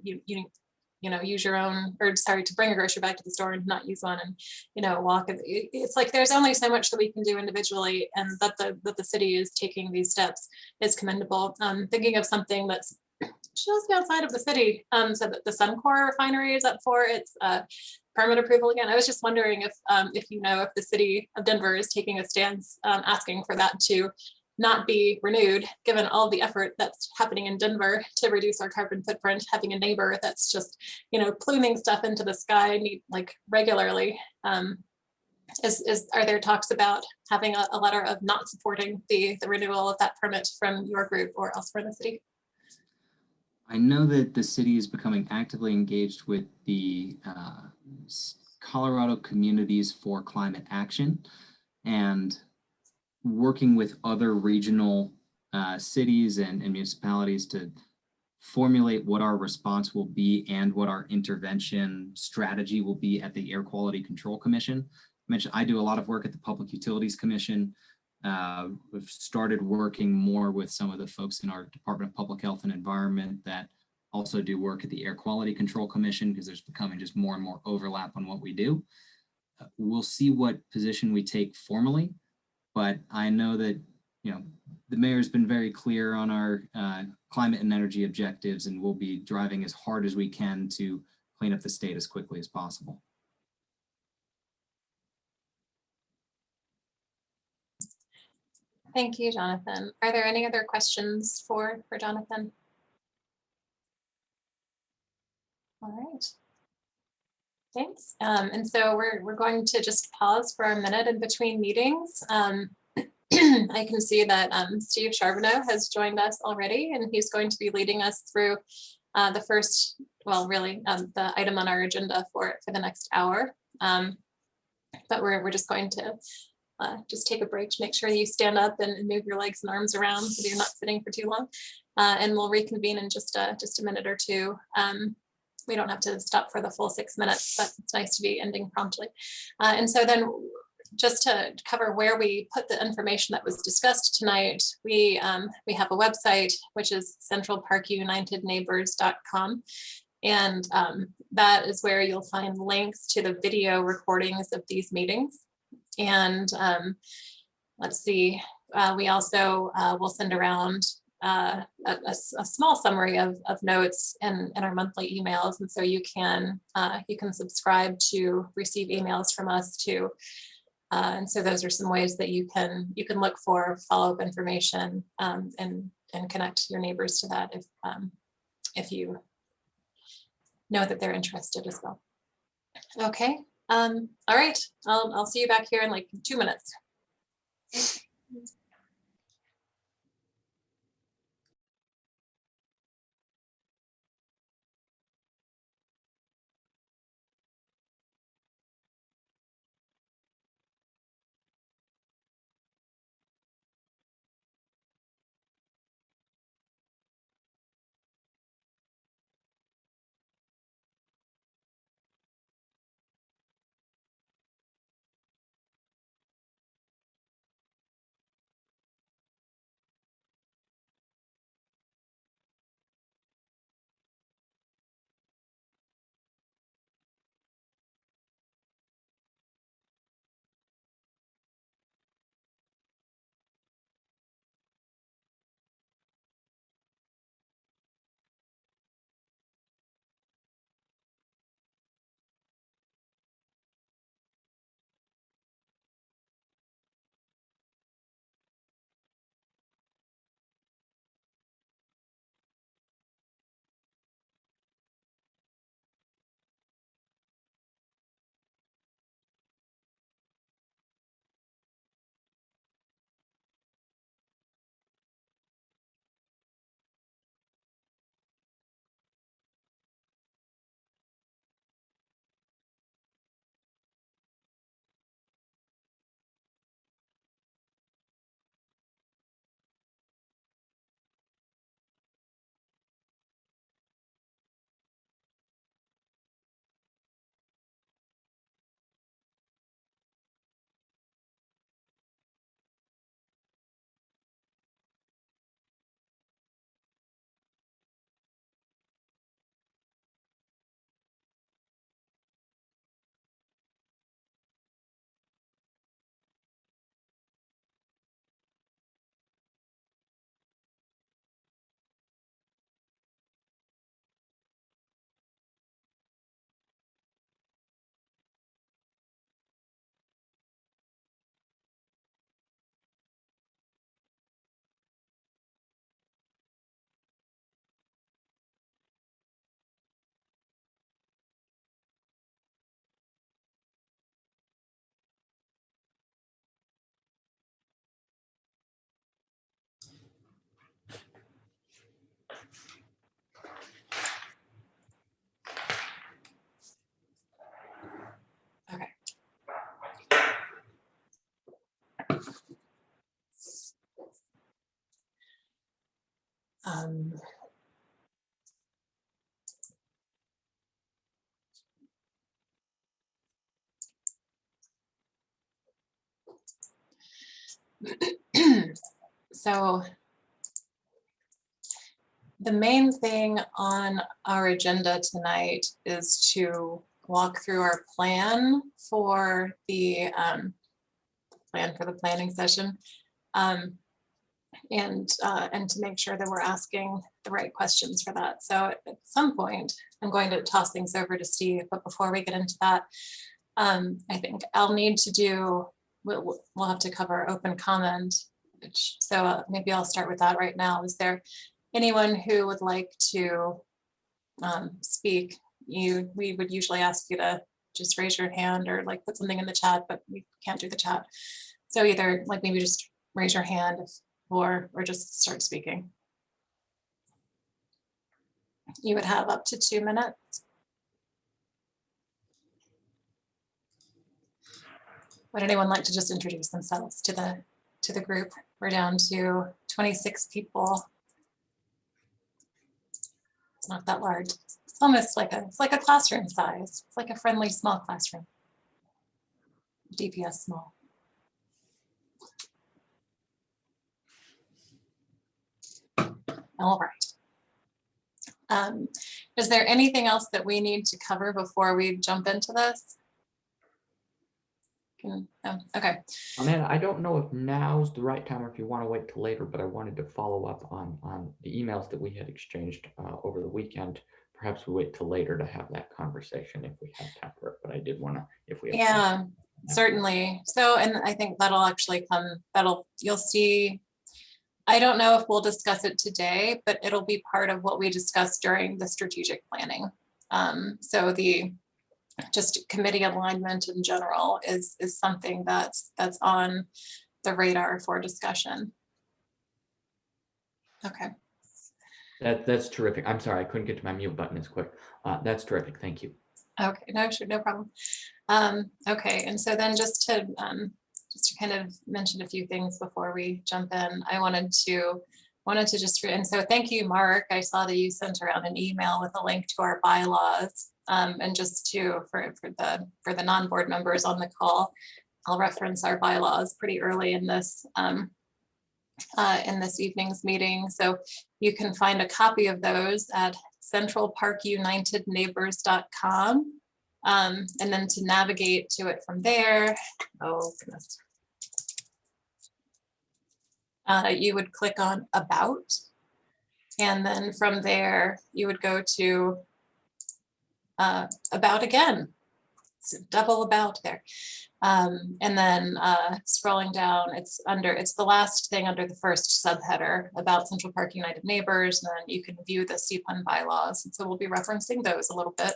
use your own, or sorry, to bring a grocery bag to the store and not use one, and walk. It's like there's only so much that we can do individually, and that the city is taking these steps is commendable. Thinking of something that's just outside of the city, so that the Suncor refinery is up for its permit approval again. I was just wondering if if the city of Denver is taking a stance, asking for that to not be renewed, given all the effort that's happening in Denver to reduce our carbon footprint, having a neighbor that's just, pluming stuff into the sky like regularly. Are there talks about having a letter of not supporting the renewal of that permit from your group or elsewhere in the city? I know that the city is becoming actively engaged with the Colorado Communities for Climate Action, and working with other regional cities and municipalities to formulate what our response will be and what our intervention strategy will be at the Air Quality Control Commission. I do a lot of work at the Public Utilities Commission. We've started working more with some of the folks in our Department of Public Health and Environment that also do work at the Air Quality Control Commission, because there's becoming just more and more overlap on what we do. We'll see what position we take formally, but I know that the mayor's been very clear on our climate and energy objectives, and we'll be driving as hard as we can to clean up the state as quickly as possible. Thank you, Jonathan. Are there any other questions for Jonathan? All right. Thanks. And so we're going to just pause for a minute in between meetings. I can see that Steve Charbonneau has joined us already, and he's going to be leading us through the first, the item on our agenda for the next hour. But we're just going to just take a break to make sure that you stand up and move your legs and arms around so that you're not sitting for too long. And we'll reconvene in just a minute or two. We don't have to stop for the full 6 minutes, but it's nice to be ending promptly. And so then, just to cover where we put the information that was discussed tonight, we have a website, which is centralparkunitedneighbors.com. And that is where you'll find links to the video recordings of these meetings. And let's see, we also will send around a small summary of notes in our monthly emails. And so you can subscribe to receive emails from us too. And so those are some ways that you can look for follow-up information and connect your neighbors to that if you know that they're interested as well. Okay. All right. I'll see you back here in like 2 minutes. Um, so the main thing on our agenda tonight is to walk through our plan for the planning session, and to make sure that we're asking the right questions for that. So at some point, I'm going to toss things over to Steve, but before we get into that, I think I'll need to do, we'll have to cover open comment, so maybe I'll start with that right now. Is there anyone who would like to speak? We would usually ask you to just raise your hand or like put something in the chat, but we can't do the chat. So either like maybe just raise your hand or just start speaking. You would have up to 2 minutes. Would anyone like to just introduce themselves to the group? We're down to 26 people. It's not that large. It's almost like it's like a classroom size. It's like a friendly small classroom. DPS small. All right. Is there anything else that we need to cover before we jump into this? Okay. Amanda, I don't know if now's the right time or if you want to wait till later, but I wanted to follow up on the emails that we had exchanged over the weekend. Perhaps we wait till later to have that conversation if we have time for it, but I did want to, if we have time. Certainly. So, and I think that'll actually come, you'll see, I don't know if we'll discuss it today, but it'll be part of what we discussed during the strategic planning. So just committee alignment in general is something that's on the radar for discussion. Okay. That's terrific. I'm sorry, I couldn't get to my mute button as quick. That's terrific. Thank you. Okay, no, sure, no problem. Okay, and so then just to kind of mention a few things before we jump in, I wanted to just, and so thank you, Mark. I saw that you sent around an email with a link to our bylaws, and just for the non-board members on the call, I'll reference our bylaws pretty early in this evening's meeting. So you can find a copy of those at centralparkunitedneighbors.com. And then to navigate to it from there, oh goodness. You would click on About, and then from there you would go to About again. It's double About there. And then scrolling down, it's the last thing under the first subheader, About Central Park United Neighbors, and then you can view the CPUN bylaws. And so we'll be referencing those a little bit.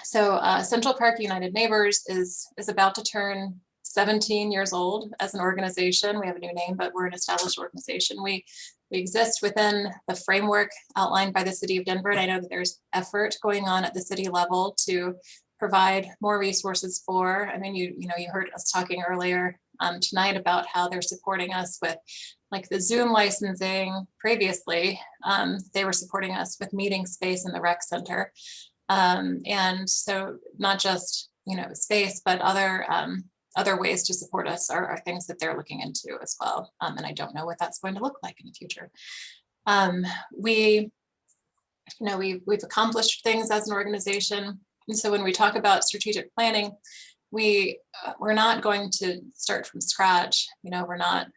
So Central Park United Neighbors is about to turn 17 years old as an organization. We have a new name, but we're an established organization. We exist within the framework outlined by the City of Denver. And I know that there's effort going on at the city level to provide more resources for, I mean, you heard us talking earlier tonight about how they're supporting us with like the Zoom licensing. Previously, they were supporting us with meeting space in the rec center. And so not just, space, but other ways to support us are things that they're looking into as well. And I don't know what that's going to look like in the future. We've accomplished things as an organization. And so when we talk about strategic planning, we're not going to start from scratch. We're not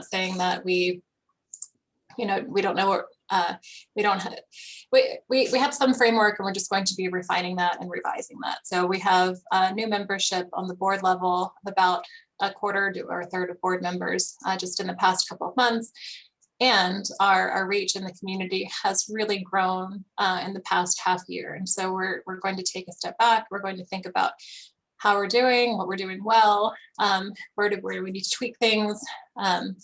saying that we don't know what we have some framework, and we're just going to be refining that and revising that. So we have new membership on the board level, about a quarter or a third of board members just in the past couple of months. And our reach in the community has really grown in the past half year. And so we're going to take a step back. We're going to think about how we're doing, what we're doing well, where do we need to tweak things. And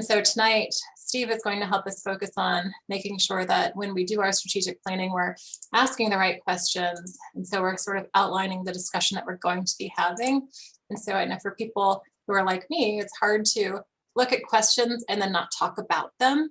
so tonight, Steve is going to help us focus on making sure that when we do our strategic planning, we're asking the right questions. And so we're sort of outlining the discussion that we're going to be having. And so I know for people who are like me, it's hard to look at questions and then not talk about them,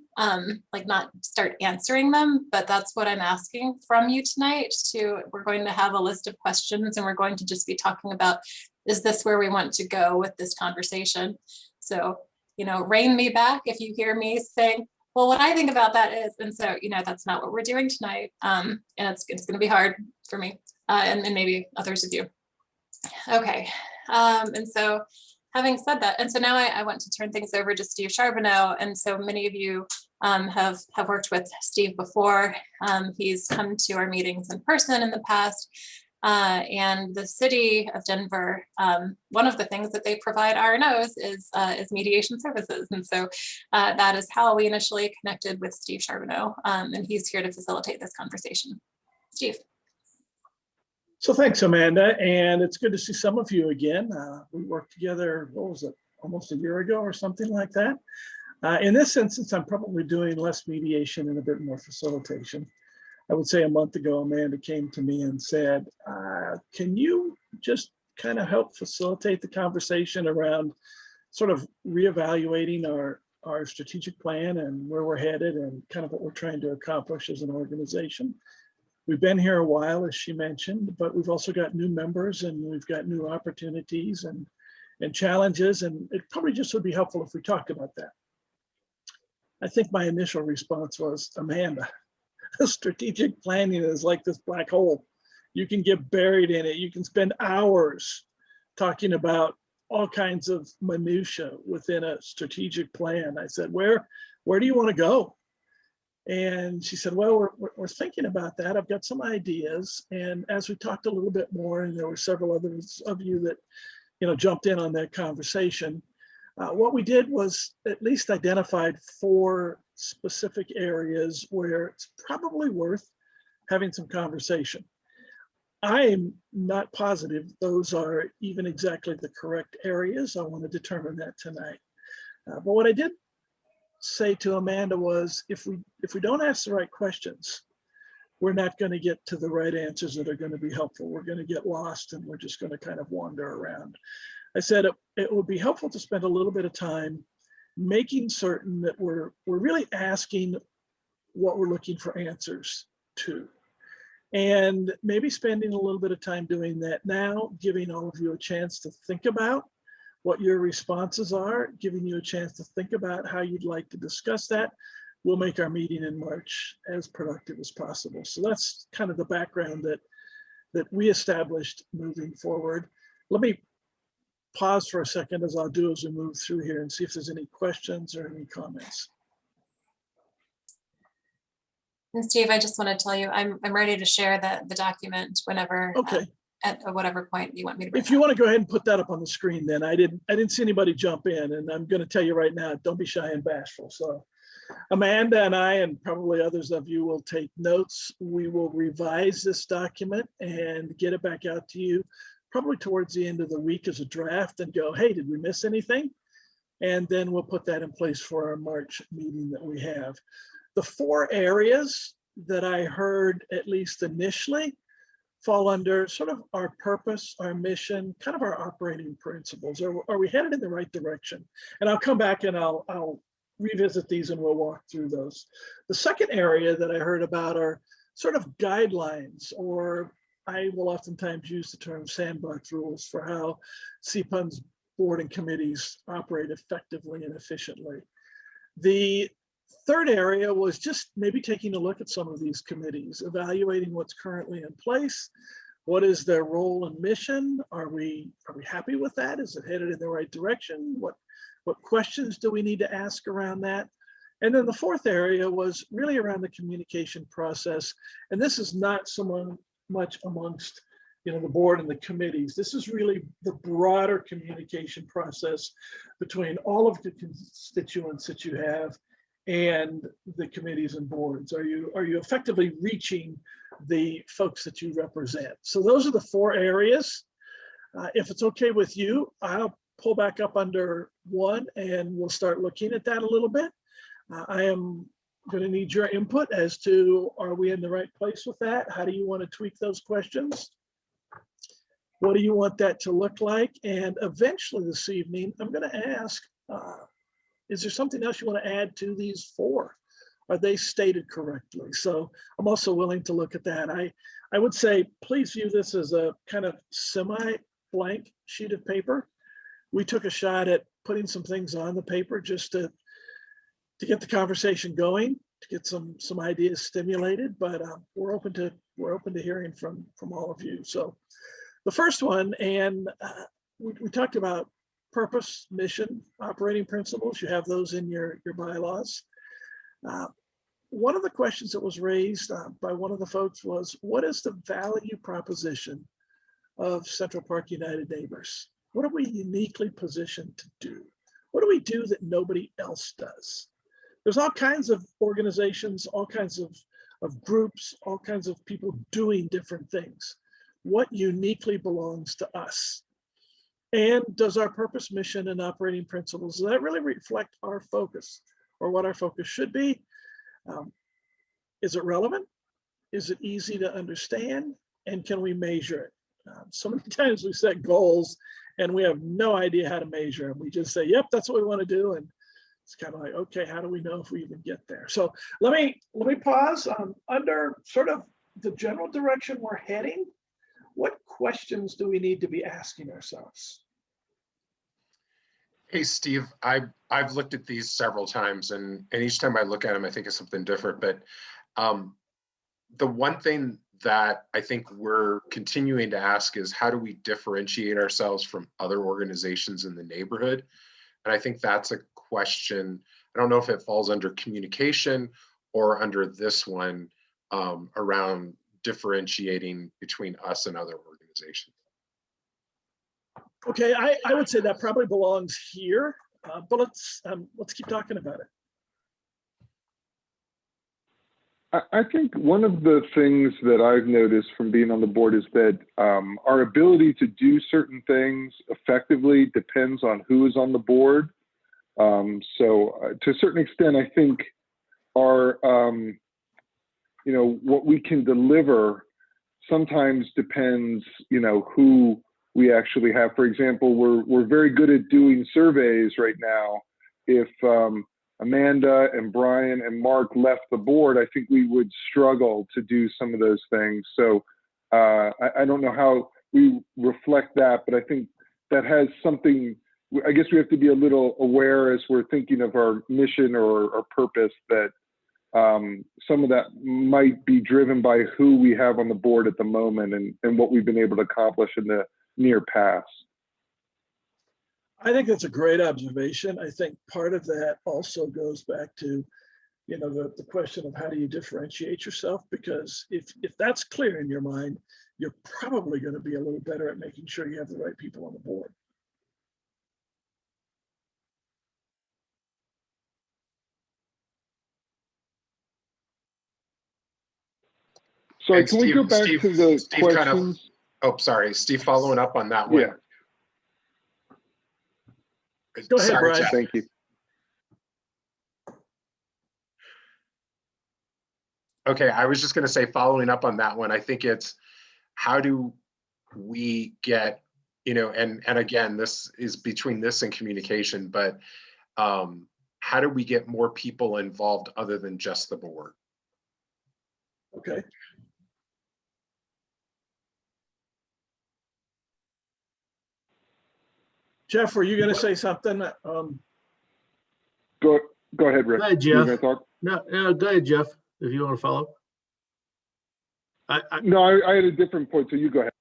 like not start answering them, but that's what I'm asking from you tonight. We're going to have a list of questions and we're going to just be talking about, is this where we want to go with this conversation? So, rein me back if you hear me saying, well, what I think about that is, and so, that's not what we're doing tonight. And it's going to be hard for me and maybe others of you. Okay, and so having said that, and so now I want to turn things over to Steve Charbonneau. And so many of you have worked with Steve before. He's come to our meetings in person in the past. And the city of Denver, one of the things that they provide RNOs is mediation services. And so that is how we initially connected with Steve Charbonneau. And he's here to facilitate this conversation. Steve. So thanks, Amanda, and it's good to see some of you again. We worked together, what was it, almost a year ago or something like that. In this instance, I'm probably doing less mediation and a bit more facilitation. I would say a month ago, Amanda came to me and said, can you just kind of help facilitate the conversation around sort of reevaluating our strategic plan and where we're headed and kind of what we're trying to accomplish as an organization. We've been here a while, as she mentioned, but we've also got new members and we've got new opportunities and challenges, and it probably just would be helpful if we talked about that. I think my initial response was, Amanda, strategic planning is like this black hole. You can get buried in it. You can spend hours talking about all kinds of minutia within a strategic plan. I said, where do you want to go? And she said, well, we're thinking about that. I've got some ideas. And as we talked a little bit more, and there were several others of you that, jumped in on that conversation, what we did was at least identified 4 specific areas where it's probably worth having some conversation. I am not positive those are even exactly the correct areas. I want to determine that tonight. But what I did say to Amanda was, if we don't ask the right questions, we're not going to get to the right answers that are going to be helpful. We're going to get lost and we're just going to kind of wander around. I said it would be helpful to spend a little bit of time making certain that we're really asking what we're looking for answers to. And maybe spending a little bit of time doing that now, giving all of you a chance to think about what your responses are, giving you a chance to think about how you'd like to discuss that. We'll make our meeting in March as productive as possible. So that's kind of the background that we established moving forward. Let me pause for a second, as I'll do as we move through here, and see if there's any questions or any comments. And Steve, I just want to tell you, I'm ready to share the document whenever. Okay. At whatever point you want me to. If you want to go ahead and put that up on the screen, then I didn't see anybody jump in, and I'm going to tell you right now, don't be shy and bashful. So Amanda and I, and probably others of you, will take notes. We will revise this document and get it back out to you probably towards the end of the week as a draft and go, hey, did we miss anything? And then we'll put that in place for our March meeting that we have. The 4 areas that I heard, at least initially, fall under sort of our purpose, our mission, kind of our operating principles. Are we headed in the right direction? And I'll come back and I'll revisit these and we'll walk through those. The second area that I heard about are sort of guidelines, or I will oftentimes use the term sandbox rules for how CPUN's board and committees operate effectively and efficiently. The third area was just maybe taking a look at some of these committees, evaluating what's currently in place. What is their role and mission? Are we happy with that? Is it headed in the right direction? What questions do we need to ask around that? And then the fourth area was really around the communication process. And this is not so much amongst the board and the committees. This is really the broader communication process between all of the constituents that you have and the committees and boards. Are you effectively reaching the folks that you represent? So those are the 4 areas. If it's okay with you, I'll pull back up under 1 and we'll start looking at that a little bit. I am going to need your input as to, are we in the right place with that? How do you want to tweak those questions? What do you want that to look like? And eventually this evening, I'm going to ask Is there something else you want to add to these 4? Are they stated correctly? So I'm also willing to look at that. I would say, please view this as a kind of semi-blank sheet of paper. We took a shot at putting some things on the paper just to get the conversation going, to get some ideas stimulated, but we're open to hearing from all of you. So the first one, and we talked about purpose, mission, operating principles. You have those in your bylaws. One of the questions that was raised by one of the folks was, what is the value proposition of Central Park United Neighbors? What are we uniquely positioned to do? What do we do that nobody else does? There's all kinds of organizations, all kinds of groups, all kinds of people doing different things. What uniquely belongs to us? And does our purpose, mission, and operating principles, does that really reflect our focus or what our focus should be? Is it relevant? Is it easy to understand? And can we measure it? So many times we set goals and we have no idea how to measure them. We just say, yep, that's what we want to do. And it's kind of like, okay, how do we know if we even get there? So let me pause. Under sort of the general direction we're heading, what questions do we need to be asking ourselves? Hey, Steve, I've looked at these several times, and each time I look at them, I think of something different. But the one thing that I think we're continuing to ask is, how do we differentiate ourselves from other organizations in the neighborhood? And I think that's a question. I don't know if it falls under communication or under this one, around differentiating between us and other organizations. Okay, I would say that probably belongs here, but let's keep talking about it. I think one of the things that I've noticed from being on the board is that our ability to do certain things effectively depends on who is on the board. So to a certain extent, I think our, what we can deliver sometimes depends, who we actually have. For example, we're very good at doing surveys right now. If Amanda and Brian and Mark left the board, I think we would struggle to do some of those things. So I don't know how we reflect that, but I think that has something. I guess we have to be a little aware as we're thinking of our mission or our purpose, that some of that might be driven by who we have on the board at the moment and what we've been able to accomplish in the near past. I think that's a great observation. I think part of that also goes back to, the question of how do you differentiate yourself? Because if that's clear in your mind, you're probably going to be a little better at making sure you have the right people on the board. Sorry, can we go back Steve, to the Steve questions? Sorry, Steve, following up on that one. Yeah. Go ahead, Sorry, Brian. Jeff. Thank you. Okay, I was just going to say, following up on that one, I think it's, how do we get, and again, this is between this and communication, but how do we get more people involved other than just the board? Okay. Jeff, were you going to say something? Go ahead, Rick. Go ahead, You Jeff. gonna talk? No, go ahead, Jeff, if you want to follow. No, I had a different point, so you go ahead.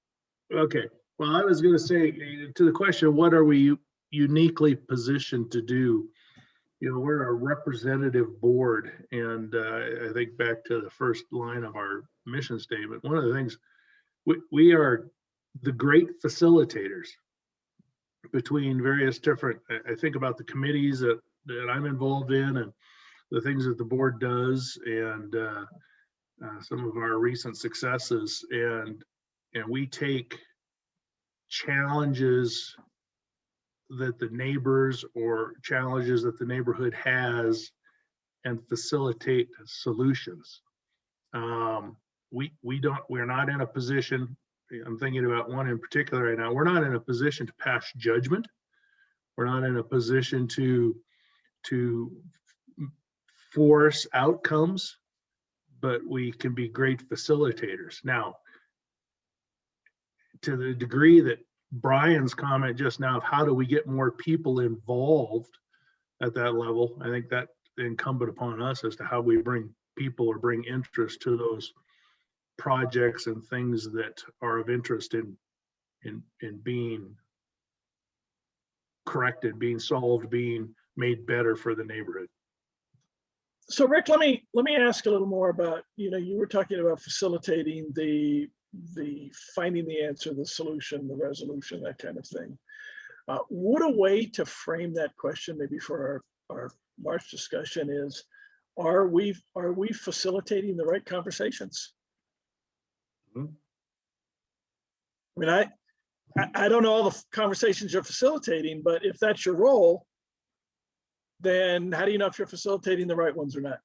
Okay. Well, I was going to say, to the question, what are we uniquely positioned to do? We're a representative board, and I think back to the first line of our mission statement, one of the things, we are the great facilitators between various different, I think about the committees that I'm involved in and the things that the board does, and some of our recent successes, and we take challenges that the neighbors or challenges that the neighborhood has and facilitate solutions. We're not in a position, I'm thinking about one in particular right now, we're not in a position to pass judgment. We're not in a position to to force outcomes, but we can be great facilitators. Now, to the degree that Brian's comment just now of how do we get more people involved at that level, I think that incumbent upon us as to how we bring people or bring interest to those projects and things that are of interest in being corrected, being solved, being made better for the neighborhood. So Rick, let me ask a little more about, you were talking about facilitating the finding the answer, the solution, the resolution, that kind of thing. What a way to frame that question maybe for our March discussion is, are we facilitating the right conversations? Mm-hmm. I mean, I don't know all the conversations you're facilitating, but if that's your role, then how do you know if you're facilitating the right ones or not?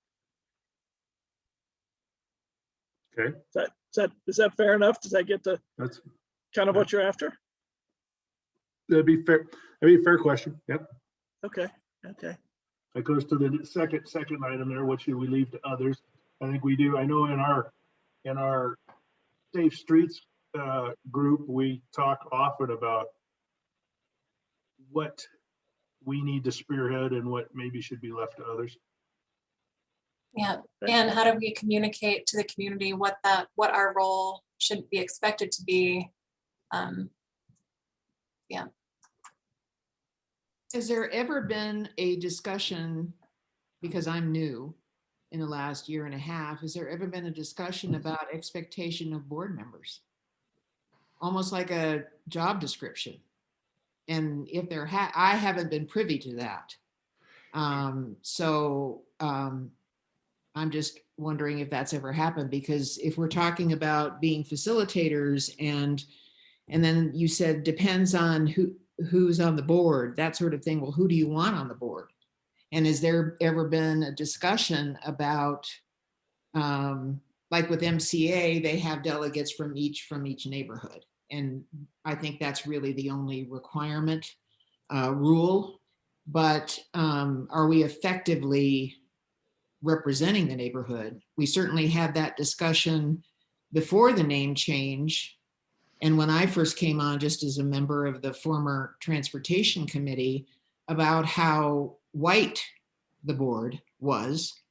Okay. Is that fair enough? Does that get to That's kind of what you're after? That'd be fair. That'd be a fair question. Yep. Okay. Okay. That goes to the second item there. What should we leave to others? I think we do. I know in our Safe Streets group, we talk often about what we need to spearhead and what maybe should be left to others. Yeah, and how do we communicate to the community what our role should be expected to be? Yeah. Has there ever been a discussion, because I'm new in the last year and a half, has there ever been a discussion about expectation of board members? Almost like a job description. And if there I haven't been privy to that. I'm just wondering if that's ever happened, because if we're talking about being facilitators and then you said depends on who's on the board, that sort of thing. Well, who do you want on the board? And has there ever been a discussion about, like with MCA, they have delegates from each neighborhood. And I think that's really the only requirement rule. But are we effectively representing the neighborhood? We certainly had that discussion before the name change. And when I first came on, just as a member of the former Transportation Committee, about how white the board was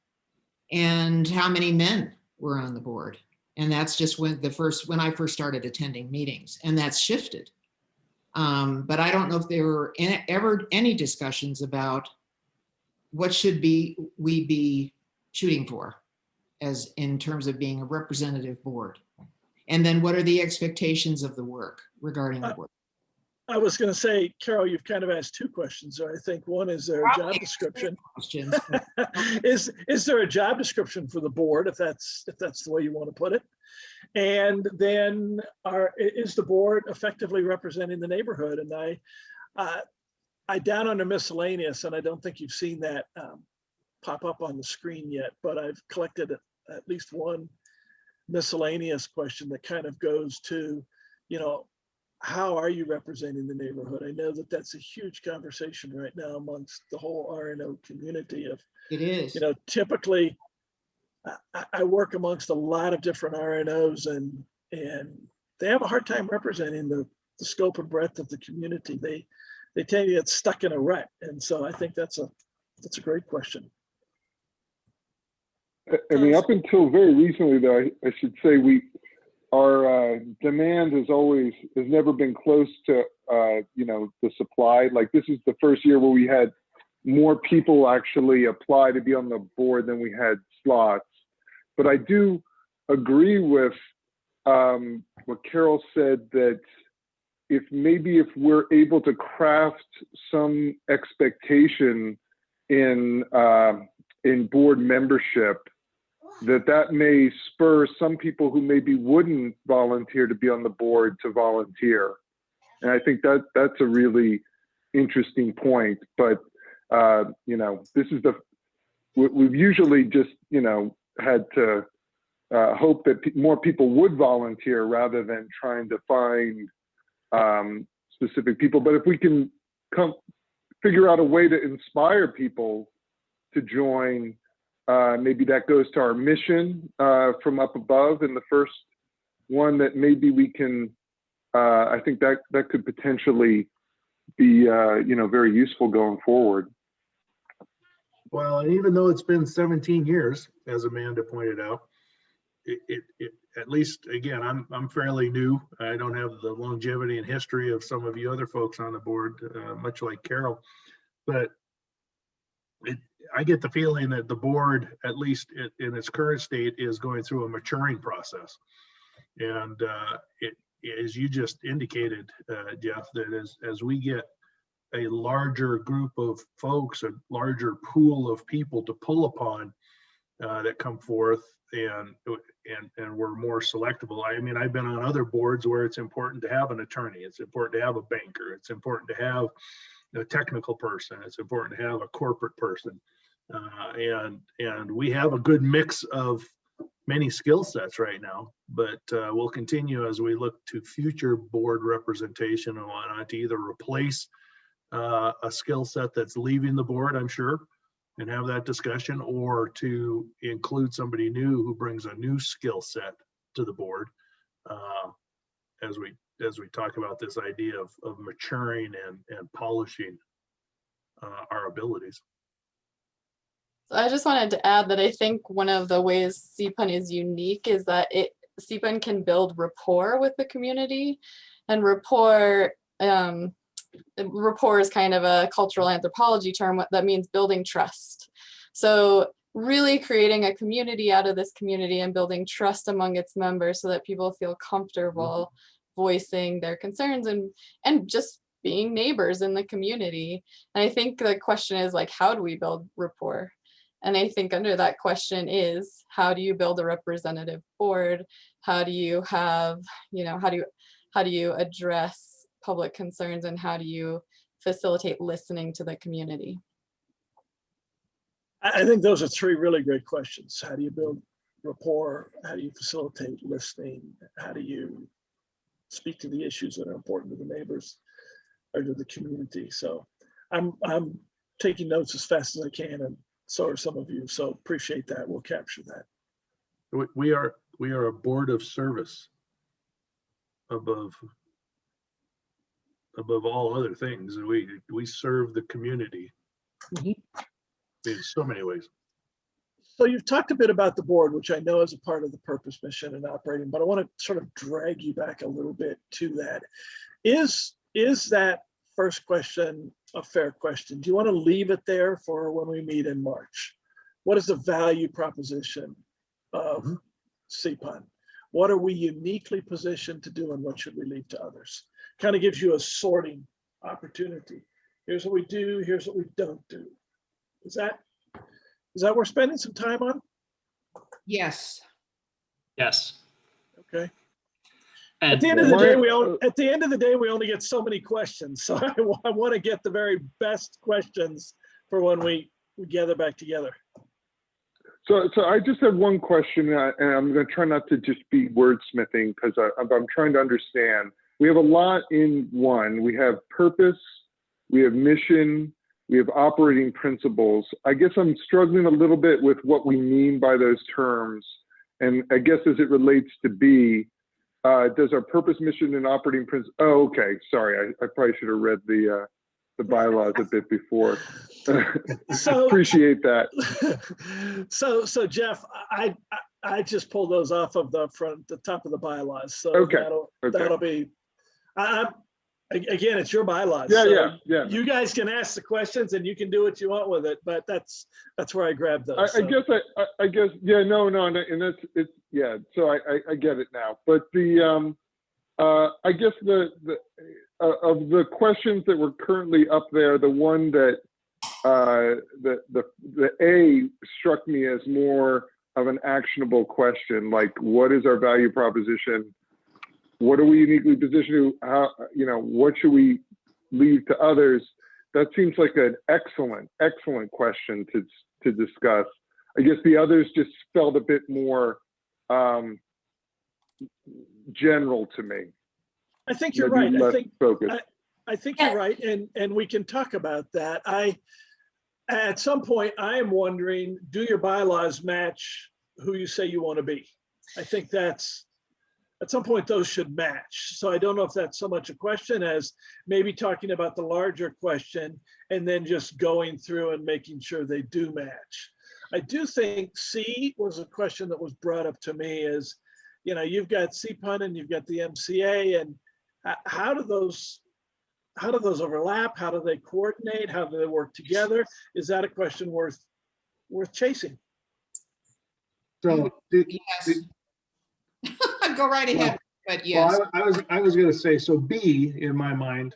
and how many men were on the board. And that's just when I first started attending meetings, and that's shifted. But I don't know if there were ever any discussions about what should we be shooting for as in terms of being a representative board. And then what are the expectations of the work regarding the work? I was going to say, Carol, you've kind of asked two questions. I think one, is there a job description? Is there a job description for the board, if that's the way you want to put it? And then is the board effectively representing the neighborhood? And I down under miscellaneous, and I don't think you've seen that pop up on the screen yet, but I've collected at least one miscellaneous question that kind of goes to, how are you representing the neighborhood? I know that that's a huge conversation right now amongst the whole RNO community. It is. Typically, I work amongst a lot of different RNOs, and they have a hard time representing the scope and breadth of the community. They tend to get stuck in a rut, and so I think that's a great question. I mean, up until very recently, though, I should say our demand has never been close to the supply. Like, this is the first year where we had more people actually apply to be on the board than we had slots. But I do agree with what Carol said, that if we're able to craft some expectation in board membership, that may spur some people who maybe wouldn't volunteer to be on the board to volunteer. And I think that's a really interesting point. But this is we've usually just had to hope that more people would volunteer rather than trying to find specific people. But if we can figure out a way to inspire people to join. Maybe that goes to our mission from up above in the first one, that maybe we can, I think that could potentially be, very useful going forward. Well, and even though it's been 17 years, as Amanda pointed out, it at least, again, I'm fairly new. I don't have the longevity and history of some of you other folks on the board, much like Carol, but I get the feeling that the board, at least in its current state, is going through a maturing process. And as you just indicated, Jeff, that as we get a larger group of folks, a larger pool of people to pull upon that come forth, and we're more selectable. I mean, I've been on other boards where it's important to have an attorney, it's important to have a banker, it's important to have a technical person, it's important to have a corporate person, and we have a good mix of many skill sets right now, but we'll continue as we look to future board representation and whatnot to either replace a skill set that's leaving the board, I'm sure, and have that discussion, or to include somebody new who brings a new skill set to the board as we talk about this idea of maturing and polishing our abilities. So I just wanted to add that I think one of the ways CPUN is unique is that CPUN can build rapport with the community, and rapport is kind of a cultural anthropology term that means building trust. So really creating a community out of this community and building trust among its members so that people feel comfortable voicing their concerns and just being neighbors in the community. And I think the question is, like, how do we build rapport? And I think under that question is, how do you build a representative board? How do you have, how do you address public concerns, and how do you facilitate listening to the community? I think those are three really great questions. How do you build rapport? How do you facilitate listening? How do you speak to the issues that are important to the neighbors or to the community? So I'm taking notes as fast as I can, and so are some of you. So appreciate that. We'll capture that. We are a board of service above all other things. We serve the community in so many ways. So you've talked a bit about the board, which I know is a part of the purpose, mission, and operating, but I want to sort of drag you back a little bit to that. Is that first question a fair question? Do you want to leave it there for when we meet in March? What is the value proposition of CPUN? What are we uniquely positioned to do, and what should we leave to others? Kind of gives you a sorting opportunity. Here's what we do, here's what we don't do. Is that worth spending some time on? Yes. Yes. Okay. And at the end of the day, we only get so many questions. So I want to get the very best questions for when we gather back together. So I just have one question, and I'm going to try not to just be wordsmithing, because I'm trying to understand. We have a lot in one. We have purpose, we have mission, we have operating principles. I guess I'm struggling a little bit with what we mean by those terms. And I guess as it relates to B, does our purpose, mission, and operating principles? Oh, okay. Sorry, I probably should have read the bylaws a bit before. So appreciate that. So Jeff, I just pulled those off of the top of the bylaws. So okay. That'll be. Again, it's your bylaws. Yeah, so yeah. You guys can ask the questions and you can do what you want with it, but that's where I grabbed those. I guess yeah, no, and it's yeah. So I get it now. But the I guess the of the questions that were currently up there, the one that the A struck me as more of an actionable question, like what is our value proposition? What are we uniquely positioned to? How, what should we leave to others? That seems like an excellent question to discuss. I guess the others just felt a bit more general to me. I think you're right. Focused. I think you're right, and we can talk about that. at some point, I am wondering, do your bylaws match who you say you want to be? I think that's, at some point, those should match. So I don't know if that's so much a question as maybe talking about the larger question and then just going through and making sure they do match. I do think C was a question that was brought up to me is, you know, you've got CPUN and you've got the MCA, and how do those overlap? How do they coordinate? How do they work together? Is that a question worth chasing? So Yes. Go right ahead, but yes. Well, I was going to say, so B in my mind,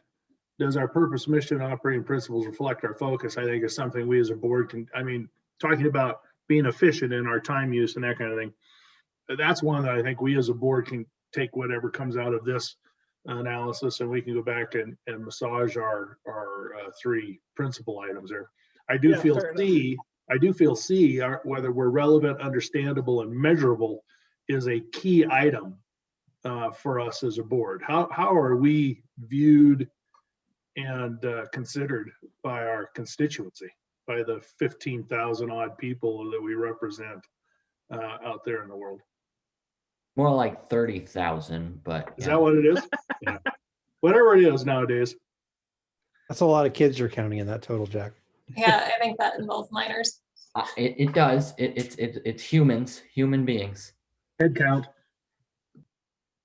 does our purpose, mission, and operating principles reflect our focus? I think is something we as a board can, I mean, talking about being efficient in our time use and that kind of thing. That's one that I think we as a board can take whatever comes out of this analysis and we can go back and massage our three principal items there. I do feel C, whether we're relevant, understandable, and measurable is a key item for us as a board. How are we viewed and considered by our constituency, by the 15,000 odd people that we represent out there in the world? More like 30,000, but is that what it is? Yeah. Whatever it is nowadays. That's a lot of kids you're counting in that total, Jack. Yeah, I think that involves minors. It does. It's humans, human beings. Head count.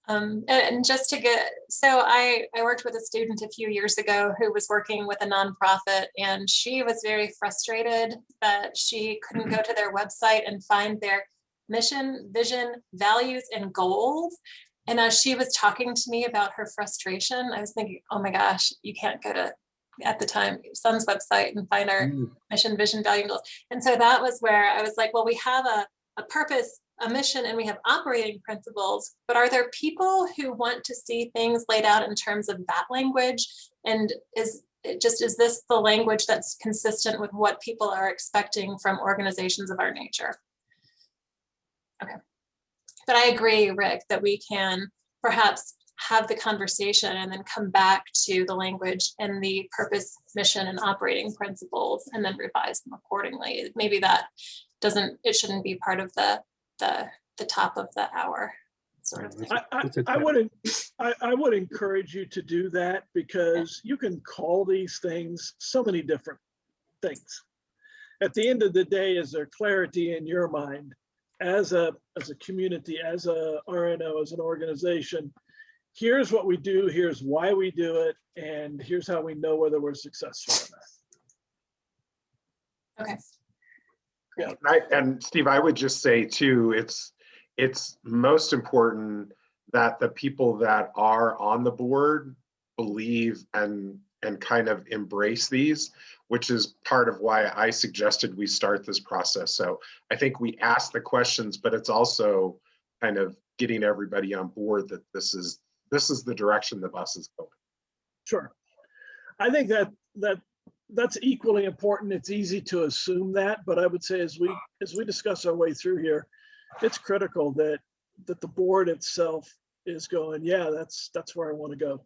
And just to get, so I worked with a student a few years ago who was working with a nonprofit, and she was very frustrated that she couldn't go to their website and find their mission, vision, values, and goals. And as she was talking to me about her frustration, I was thinking, oh my gosh, you can't go to, at the time, Sun's website and find our mission, vision, value, and goals. And so that was where I was like, well, we have a purpose, a mission, and we have operating principles, but are there people who want to see things laid out in terms of that language? And is this the language that's consistent with what people are expecting from organizations of our nature? Okay. But I agree, Rick, that we can perhaps have the conversation and then come back to the language and the purpose, mission, and operating principles, and then revise them accordingly. Maybe that it shouldn't be part of the top of the hour sort of thing. I would encourage you to do that, because you can call these things so many different things. At the end of the day, is there clarity in your mind as a community, as a RNO, as an organization? Here's what we do, here's why we do it, and here's how we know whether we're successful or not. Okay. Yeah, and Steve, I would just say too, it's most important that the people that are on the board believe and kind of embrace these, which is part of why I suggested we start this process. So I think we ask the questions, but it's also kind of getting everybody on board that this is the direction the bus is going. Sure. I think that's equally important. It's easy to assume that, but I would say as we discuss our way through here, it's critical that the board itself is going, yeah, that's where I want to go.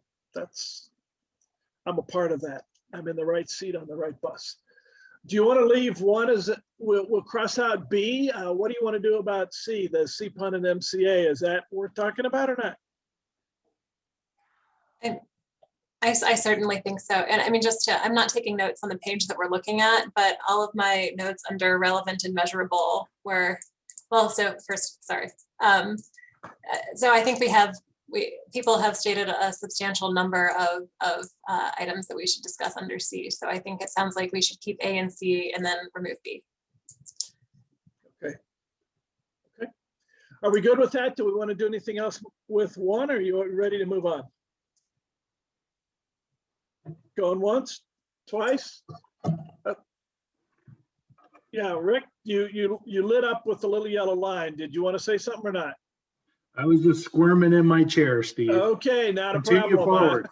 I'm a part of that. I'm in the right seat on the right bus. Do you want to leave one as we'll cross out B? What do you want to do about C, the CPUN and MCA? Is that worth talking about or not? I certainly think so. And I mean, I'm not taking notes on the page that we're looking at, but all of my notes under relevant and measurable were, well, so first, sorry. So I think people have stated a substantial number of items that we should discuss under C. So I think it sounds like we should keep A and C and then remove B. Okay. Are we good with that? Do we want to do anything else with one, or are you ready to move on? Going once, twice? Yeah, Rick, you lit up with the little yellow line. Did you want to say something or not? I was just squirming in my chair, Steve. Okay, not Continue a problem. forward.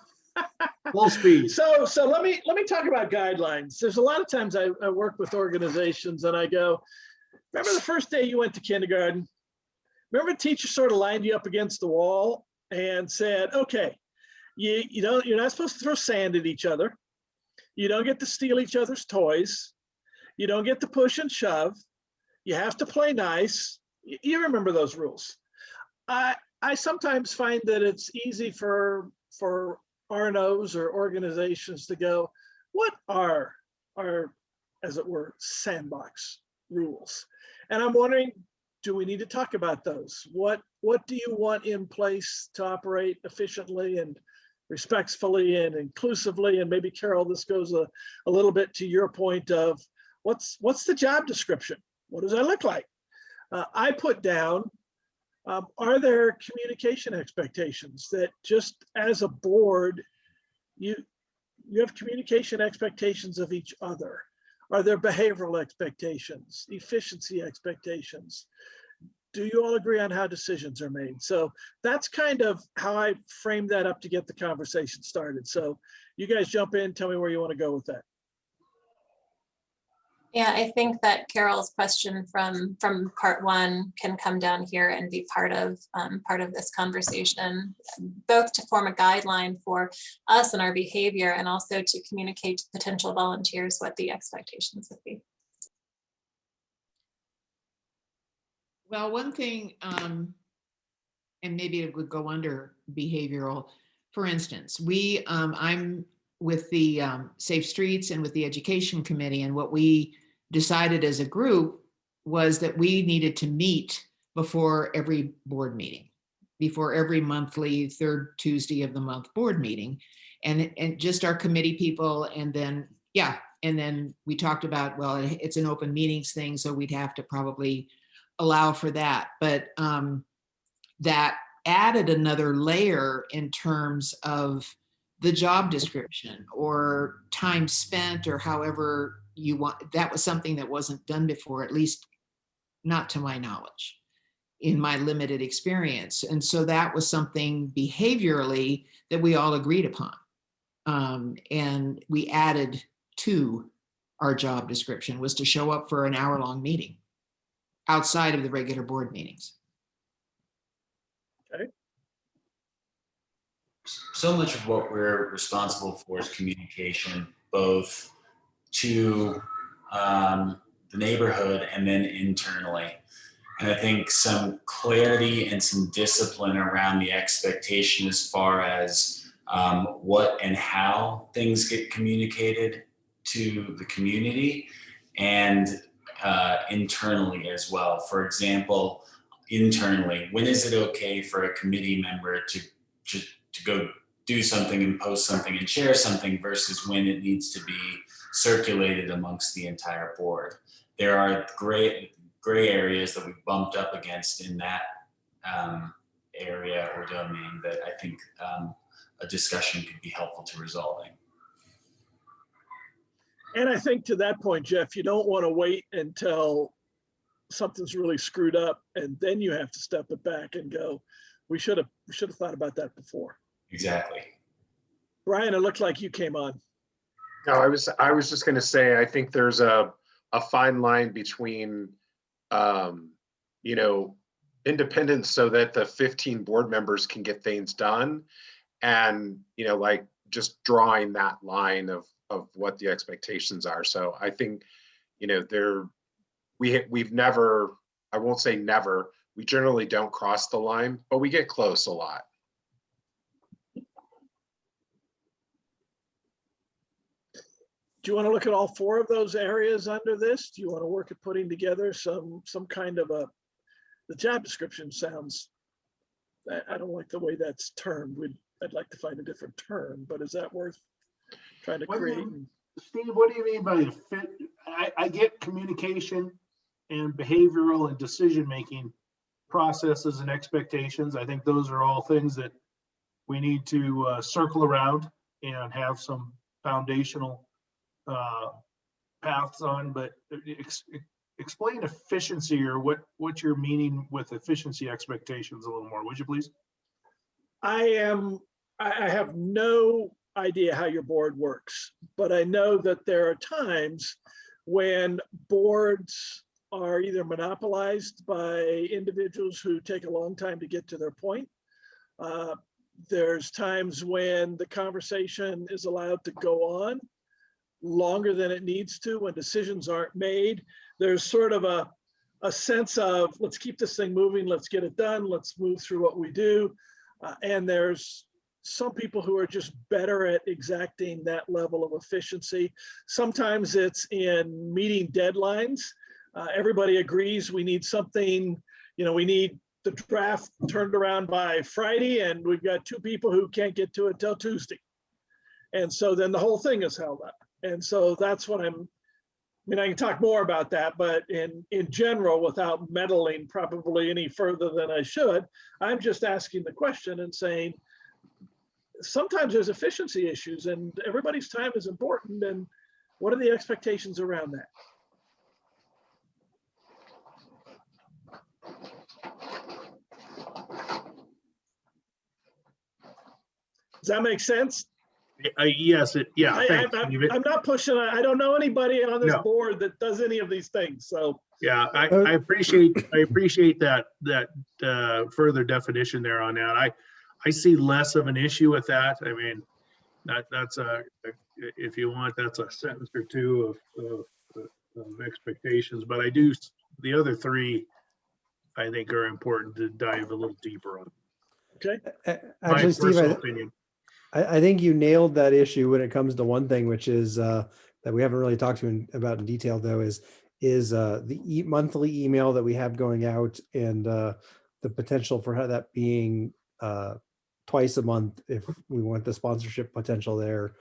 Full speed. So let me talk about guidelines. There's a lot of times I work with organizations and I go, remember the first day you went to kindergarten? Remember teacher sort of lined you up against the wall and said, okay, you're not supposed to throw sand at each other. You don't get to steal each other's toys. You don't get to push and shove. You have to play nice. You remember those rules. I sometimes find that it's easy for RNOs or organizations to go, what are our, as it were, sandbox rules? And I'm wondering, do we need to talk about those? What do you want in place to operate efficiently and respectfully and inclusively? And maybe, Carol, this goes a little bit to your point of what's the job description? What does that look like? I put down, are there communication expectations that just as a board, you have communication expectations of each other? Are there behavioral expectations, efficiency expectations? Do you all agree on how decisions are made? So that's kind of how I framed that up to get the conversation started. So you guys jump in, tell me where you want to go with that. Yeah, I think that Carol's question from part one can come down here and be part of this conversation, both to form a guideline for us and our behavior, and also to communicate to potential volunteers what the expectations would be. Well, one thing, and maybe it would go under behavioral, for instance, I'm with the Safe Streets and with the Education Committee, and what we decided as a group was that we needed to meet before every board meeting, before every monthly third Tuesday of the month board meeting, and just our committee people, and then we talked about, well, it's an open meetings thing, so we'd have to probably allow for that, but that added another layer in terms of the job description or time spent, or however you want. That was something that wasn't done before, at least not to my knowledge, in my limited experience. And so that was something behaviorally that we all agreed upon. And we added to our job description, was to show up for an hour-long meeting outside of the regular board meetings. Okay. So much of what we're responsible for is communication, both to the neighborhood and then internally. And I think some clarity and some discipline around the expectation as far as what and how things get communicated to the community and internally as well. For example, internally, when is it okay for a committee member to go do something and post something and share something versus when it needs to be circulated amongst the entire board? There are gray areas that we've bumped up against in that area or domain that I think a discussion could be helpful to resolving. And I think to that point, Jeff, you don't want to wait until something's really screwed up and then you have to step it back and go, we should have thought about that before. Exactly. Brian, it looked like you came on. No, I was just going to say, I think there's a fine line between, independence so that the 15 board members can get things done, and like just drawing that line of what the expectations are. So I think we've never, I won't say never, we generally don't cross the line, but we get close a lot. Do you want to look at all four of those areas under this? Do you want to work at putting together some kind of the job description sounds, I don't like the way that's termed. I'd like to find a different term, but is that worth trying to create? Steve, what do you mean by fit? I get communication and behavioral and decision-making processes and expectations. I think those are all things that we need to circle around and have some foundational paths on, but explain efficiency, or what you're meaning with efficiency expectations a little more, would you please? I have no idea how your board works, but I know that there are times when boards are either monopolized by individuals who take a long time to get to their point. There's times when the conversation is allowed to go on longer than it needs to when decisions aren't made. There's sort of a sense of, let's keep this thing moving, let's get it done, let's move through what we do. And there's some people who are just better at exacting that level of efficiency. Sometimes it's in meeting deadlines. Everybody agrees we need something, we need the draft turned around by Friday, and we've got 2 people who can't get to it till Tuesday. And so then the whole thing is held up. And so that's what I can talk more about that, but in general, without meddling probably any further than I should, I'm just asking the question and saying, sometimes there's efficiency issues and everybody's time is important. And what are the expectations around that? Does that make sense? Yes, thanks, I'm not pushing. I don't know anybody on this board that does any of these things. So yeah, I appreciate that further definition there on that. I see less of an issue with that. I mean, that's if you want, that's a sentence or two of expectations. But the other 3, I think, are important to dive a little deeper on. Okay. Actually, Steve, I think you nailed that issue when it comes to one thing, which is that we haven't really talked about in detail, though, is the monthly email that we have going out, and the potential for that being twice a month if we want the sponsorship potential there,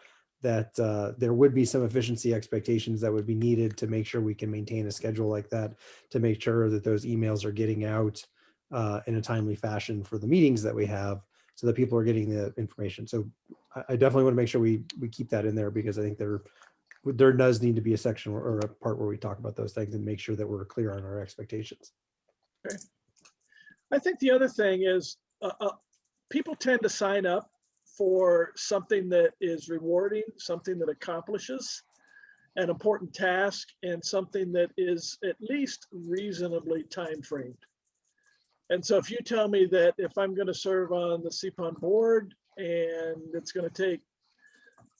that there would be some efficiency expectations that would be needed to make sure we can maintain a schedule like that, to make sure that those emails are getting out in a timely fashion for the meetings that we have, so that people are getting the information. So I definitely want to make sure we keep that in there, because I think there does need to be a section or a part where we talk about those things and make sure that we're clear on our expectations. Okay. I think the other thing is people tend to sign up for something that is rewarding, something that accomplishes an important task, and something that is at least reasonably time framed. And so if you tell me that if I'm going to serve on the CPON board and it's going to take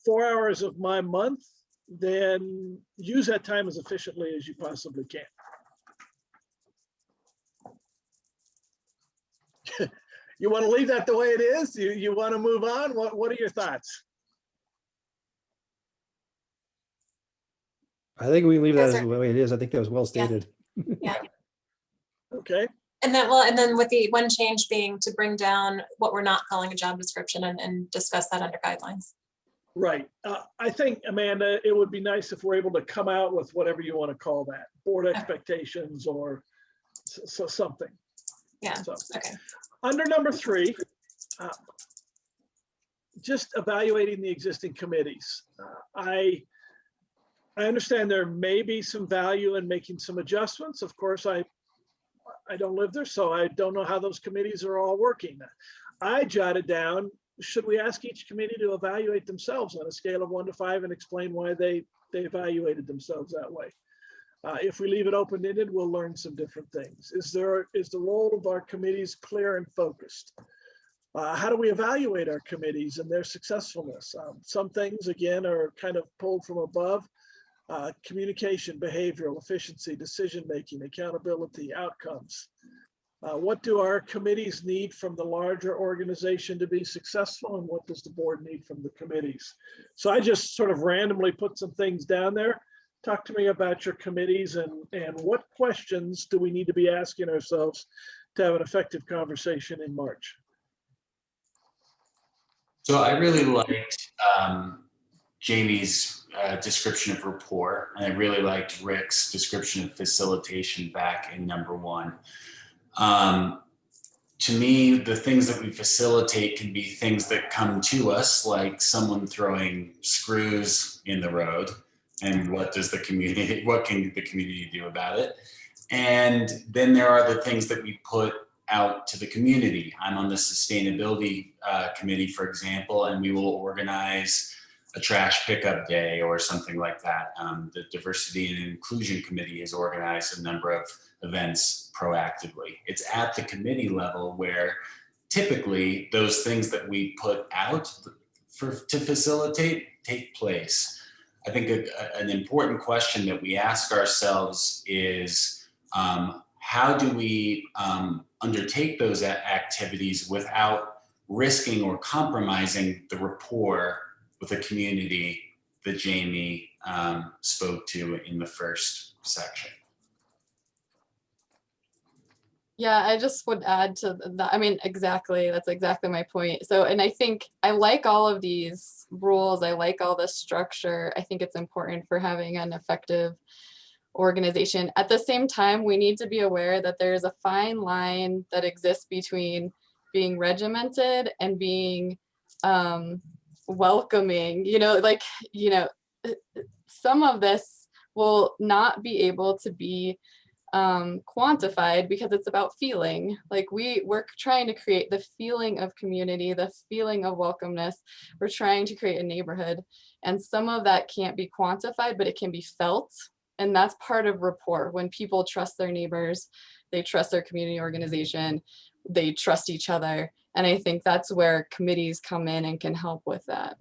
4 hours of my month, then use that time as efficiently as you possibly can. You want to leave that the way it is? You want to move on? What are your thoughts? I think we can leave that as the way it is. I think that was well stated. Yeah. Okay. And then, with the one change being to bring down what we're not calling a job description and discuss that under guidelines. Right. I think, Amanda, it would be nice if we're able to come out with whatever you want to call that, board expectations or something. Yeah. So, okay. Under number 3, just evaluating the existing committees. I understand there may be some value in making some adjustments. Of course, I don't live there, so I don't know how those committees are all working. I jotted down, should we ask each committee to evaluate themselves on a scale of 1 to 5 and explain why they evaluated themselves that way? If we leave it open-ended, we'll learn some different things. Is the role of our committees clear and focused? How do we evaluate our committees and their successfulness? Some things, again, are kind of pulled from above. Communication, behavioral, efficiency, decision-making, accountability, outcomes. What do our committees need from the larger organization to be successful, and what does the board need from the committees? So I just sort of randomly put some things down there. Talk to me about your committees and what questions do we need to be asking ourselves to have an effective conversation in March? So I really liked Jamie's description of rapport, and I really liked Rick's description of facilitation back in number 1. To me, the things that we facilitate can be things that come to us, like someone throwing screws in the road, and what can the community do about it? And then there are the things that we put out to the community. I'm on the sustainability committee, for example, and we will organize a trash pickup day or something like that. The diversity and inclusion committee has organized a number of events proactively. It's at the committee level where typically those things that we put out to facilitate take place. I think an important question that we ask ourselves is, how do we undertake those activities without risking or compromising the rapport with the community that Jamie spoke to in the first section? Yeah, I just would add to that. I mean, exactly. That's exactly my point. So, and I think I like all of these rules. I like all the structure. I think it's important for having an effective organization. At the same time, we need to be aware that there's a fine line that exists between being regimented and being welcoming. Some of this will not be able to be quantified because it's about feeling. Like we're trying to create the feeling of community, the feeling of welcomeness. We're trying to create a neighborhood, and some of that can't be quantified, but it can be felt. And that's part of rapport. When people trust their neighbors, they trust their community organization, they trust each other. And I think that's where committees come in and can help with that.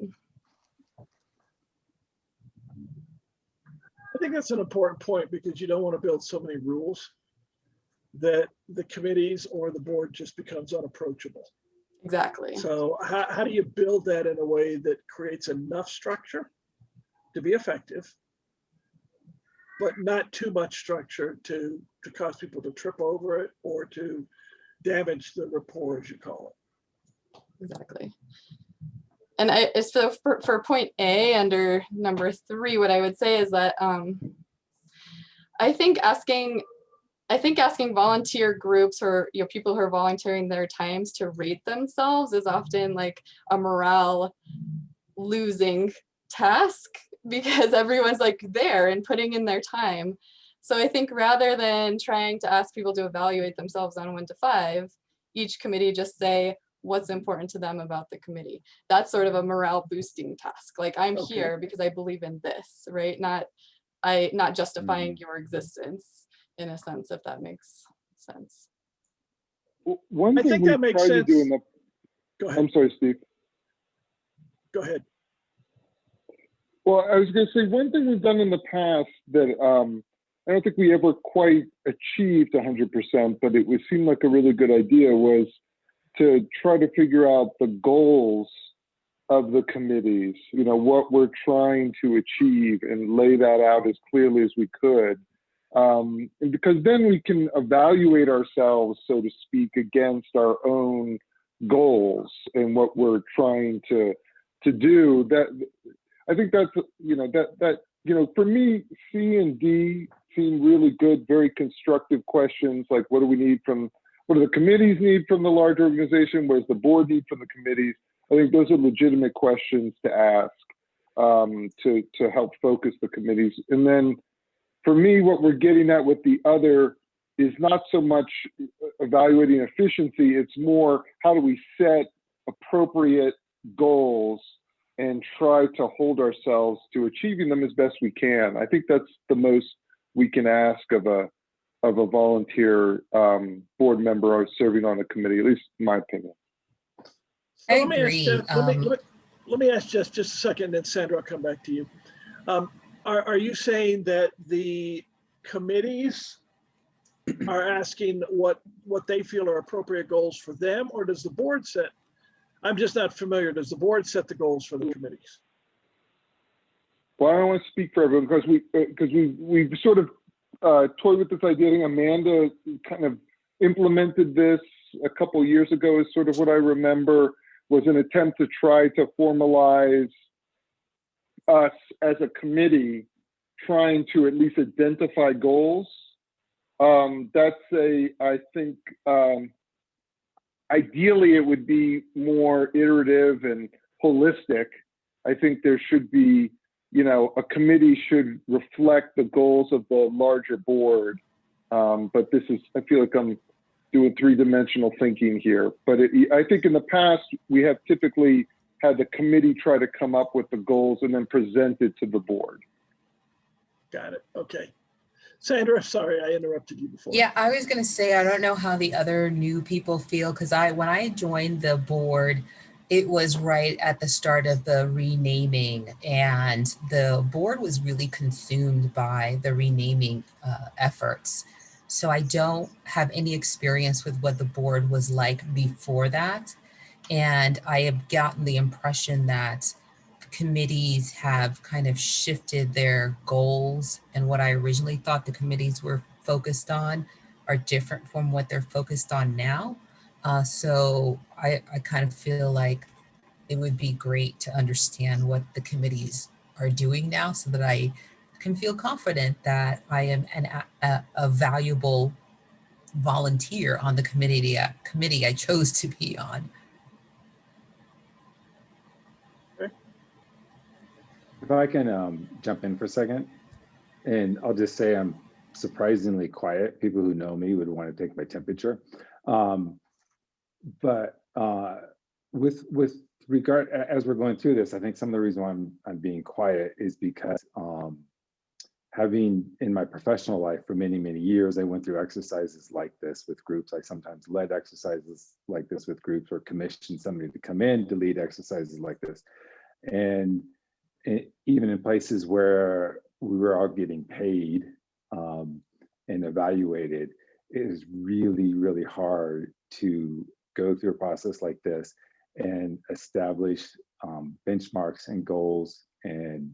I think that's an important point, because you don't want to build so many rules that the committees or the board just becomes unapproachable. Exactly. So how do you build that in a way that creates enough structure to be effective, but not too much structure to cause people to trip over it or to damage the rapport, as you call it? Exactly. And so for point A under number 3, what I would say is that I think asking volunteer groups or people who are volunteering their times to rate themselves is often like a morale losing task, because everyone's like there and putting in their time. So I think rather than trying to ask people to evaluate themselves on 1 to 5, each committee just say what's important to them about the committee. That's sort of a morale boosting task. Like, I'm here because I believe in this, right? Not justifying your existence, in a sense, if that makes sense. One I thing think we that makes try to sense. do in the, Go ahead. I'm sorry, Steve. Go ahead. Well, I was going to say, one thing we've done in the past that I don't think we ever quite achieved 100%, but it would seem like a really good idea, was to try to figure out the goals of the committees, what we're trying to achieve, and lay that out as clearly as we could. And because then we can evaluate ourselves, so to speak, against our own goals and what we're trying to do. That, I think that's, for me, C and D seem really good, very constructive questions. Like, what do the committees need from the large organization? What does the board need from the committees? I think those are legitimate questions to ask to help focus the committees. And then for me, what we're getting at with the other is not so much evaluating efficiency, it's more how do we set appropriate goals and try to hold ourselves to achieving them as best we can. I think that's the most we can ask of a volunteer board member or serving on a committee, at least in my opinion. So let me ask just a second, and then Sandra, I'll come back to you. Are you saying that the committees are asking what they feel are appropriate goals for them, or does the board set? I'm just not familiar. Does the board set the goals for the committees? Well, I don't want to speak for everyone, because we've sort of toyed with this idea. I think Amanda kind of implemented this a couple of years ago, is sort of what I remember, was an attempt to try to formalize us as a committee trying to at least identify goals. I think ideally it would be more iterative and holistic. I think there should be, a committee should reflect the goals of the larger board. But I feel like I'm doing 3-dimensional thinking here. But I think in the past, we have typically had the committee try to come up with the goals and then present it to the board. Got it. Okay. Sandra, sorry, I interrupted you before. Yeah, I was going to say, I don't know how the other new people feel, because when I joined the board, it was right at the start of the renaming, and the board was really consumed by the renaming efforts. So I don't have any experience with what the board was like before that. And I have gotten the impression that committees have kind of shifted their goals, and what I originally thought the committees were focused on are different from what they're focused on now. So I kind of feel like it would be great to understand what the committees are doing now so that I can feel confident that I am a valuable volunteer on the committee I chose to be on. If I can jump in for a second, and I'll just say I'm surprisingly quiet. People who know me would want to take my temperature. But with regard, as we're going through this, I think some of the reason why I'm being quiet is because having in my professional life for many, many years, I went through exercises like this with groups. I sometimes led exercises like this with groups or commissioned somebody to come in to lead exercises like this. And even in places where we were all getting paid and evaluated, it is really, really hard to go through a process like this and establish benchmarks and goals and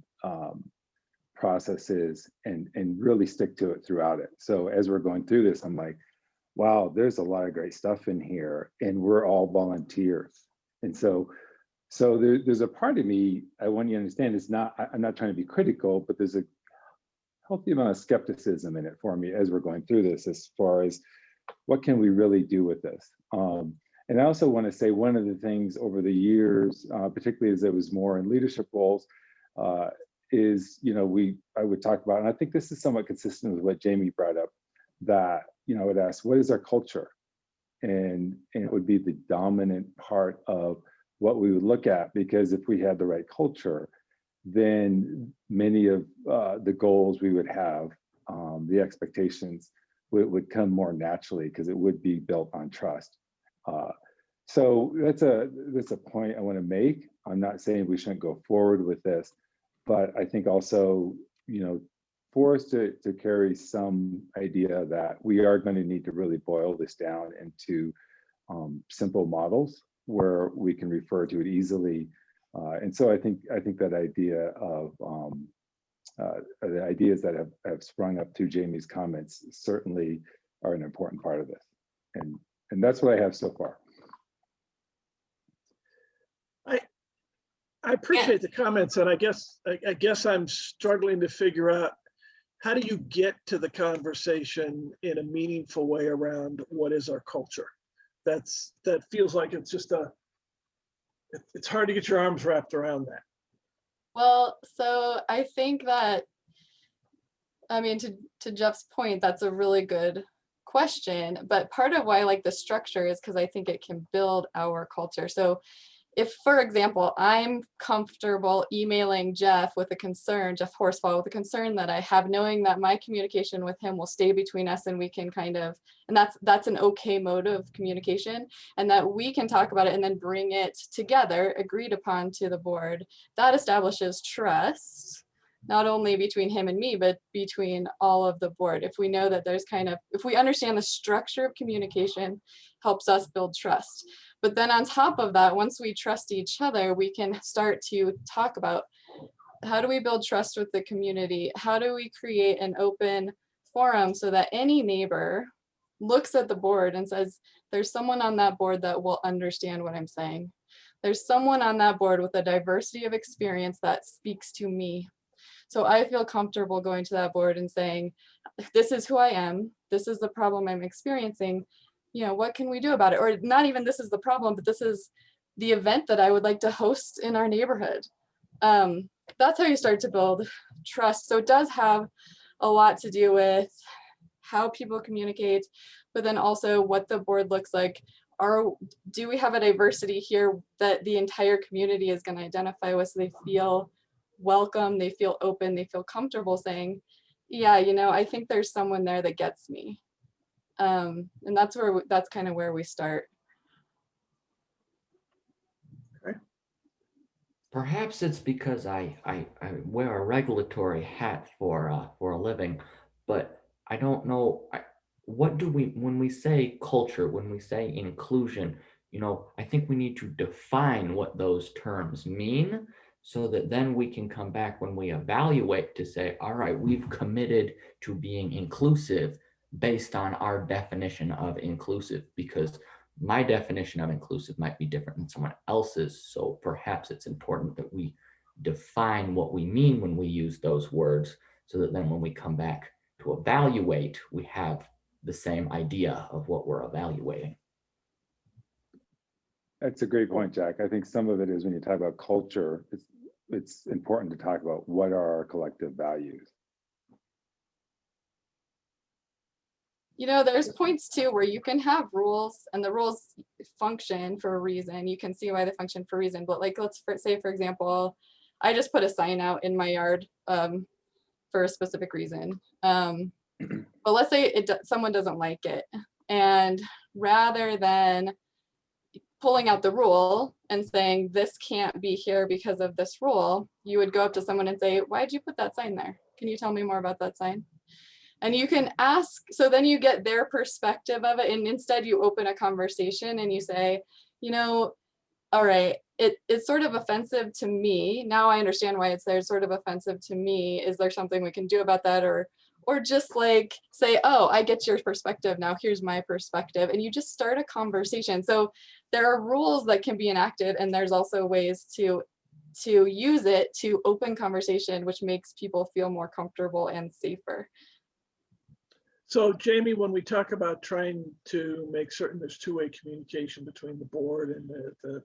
processes and really stick to it throughout it. So as we're going through this, I'm like, wow, there's a lot of great stuff in here, and we're all volunteers. And so there's a part of me, I want you to understand, I'm not trying to be critical, but there's a healthy amount of skepticism in it for me as we're going through this, as far as what can we really do with this. And I also want to say one of the things over the years, particularly as it was more in leadership roles, is, I would talk about, and I think this is somewhat consistent with what Jamie brought up, that, I would ask, what is our culture? And it would be the dominant part of what we would look at, because if we had the right culture, then many of the goals we would have, the expectations would come more naturally, because it would be built on trust. So that's a point I want to make. I'm not saying we shouldn't go forward with this, but I think also, for us to carry some idea that we are going to need to really boil this down into simple models where we can refer to it easily. And so I think that idea of the ideas that have sprung up through Jamie's comments certainly are an important part of this. And that's what I have so far. I appreciate the comments, and I guess I'm struggling to figure out, how do you get to the conversation in a meaningful way around what is our culture? That feels like it's just it's hard to get your arms wrapped around that. Well, so I think that, to Jeff's point, that's a really good question, but part of why I like the structure is because I think it can build our culture. So if, for example, I'm comfortable emailing Jeff Horsfall with a concern that I have, knowing that my communication with him will stay between us, and we can and that's an okay mode of communication, and that we can talk about it and then bring it together, agreed upon, to the board. That establishes trust, not only between him and me, but between all of the board. If we know that if we understand the structure of communication, helps us build trust. But then on top of that, once we trust each other, we can start to talk about, how do we build trust with the community? How do we create an open forum so that any neighbor looks at the board and says, there's someone on that board that will understand what I'm saying. There's someone on that board with a diversity of experience that speaks to me. So I feel comfortable going to that board and saying, this is who I am. This is the problem I'm experiencing. What can we do about it? Or not even this is the problem, but this is the event that I would like to host in our neighborhood. That's how you start to build trust. So it does have a lot to do with how people communicate, but then also what the board looks like. Do we have a diversity here that the entire community is going to identify with, so they feel welcome, they feel open, they feel comfortable saying, yeah, I think there's someone there that gets me. And that's kind of where we start. Okay. Perhaps it's because I wear a regulatory hat for a living, but I don't know. What do we, when we say culture, when we say inclusion, I think we need to define what those terms mean so that then we can come back when we evaluate to say, all right, we've committed to being inclusive based on our definition of inclusive, because my definition of inclusive might be different than someone else's. So perhaps it's important that we define what we mean when we use those words so that then when we come back to evaluate, we have the same idea of what we're evaluating. That's a great point, Jack. I think some of it is when you talk about culture, it's important to talk about what are our collective values. There's points too where you can have rules and the rules function for a reason. You can see why they function for a reason. But like, let's say, for example, I just put a sign out in my yard for a specific reason. But let's say someone doesn't like it. And rather than pulling out the rule and saying, this can't be here because of this rule, you would go up to someone and say, why'd you put that sign there? Can you tell me more about that sign? And you can ask, so then you get their perspective of it. And instead you open a conversation and you say, all right, it's sort of offensive to me. Now I understand why it's there. It's sort of offensive to me. Is there something we can do about that? Or just like say, oh, I get your perspective. Now here's my perspective. And you just start a conversation. So there are rules that can be enacted, and there's also ways to use it to open conversation, which makes people feel more comfortable and safer. So Jamie, when we talk about trying to make certain there's two-way communication between the board and the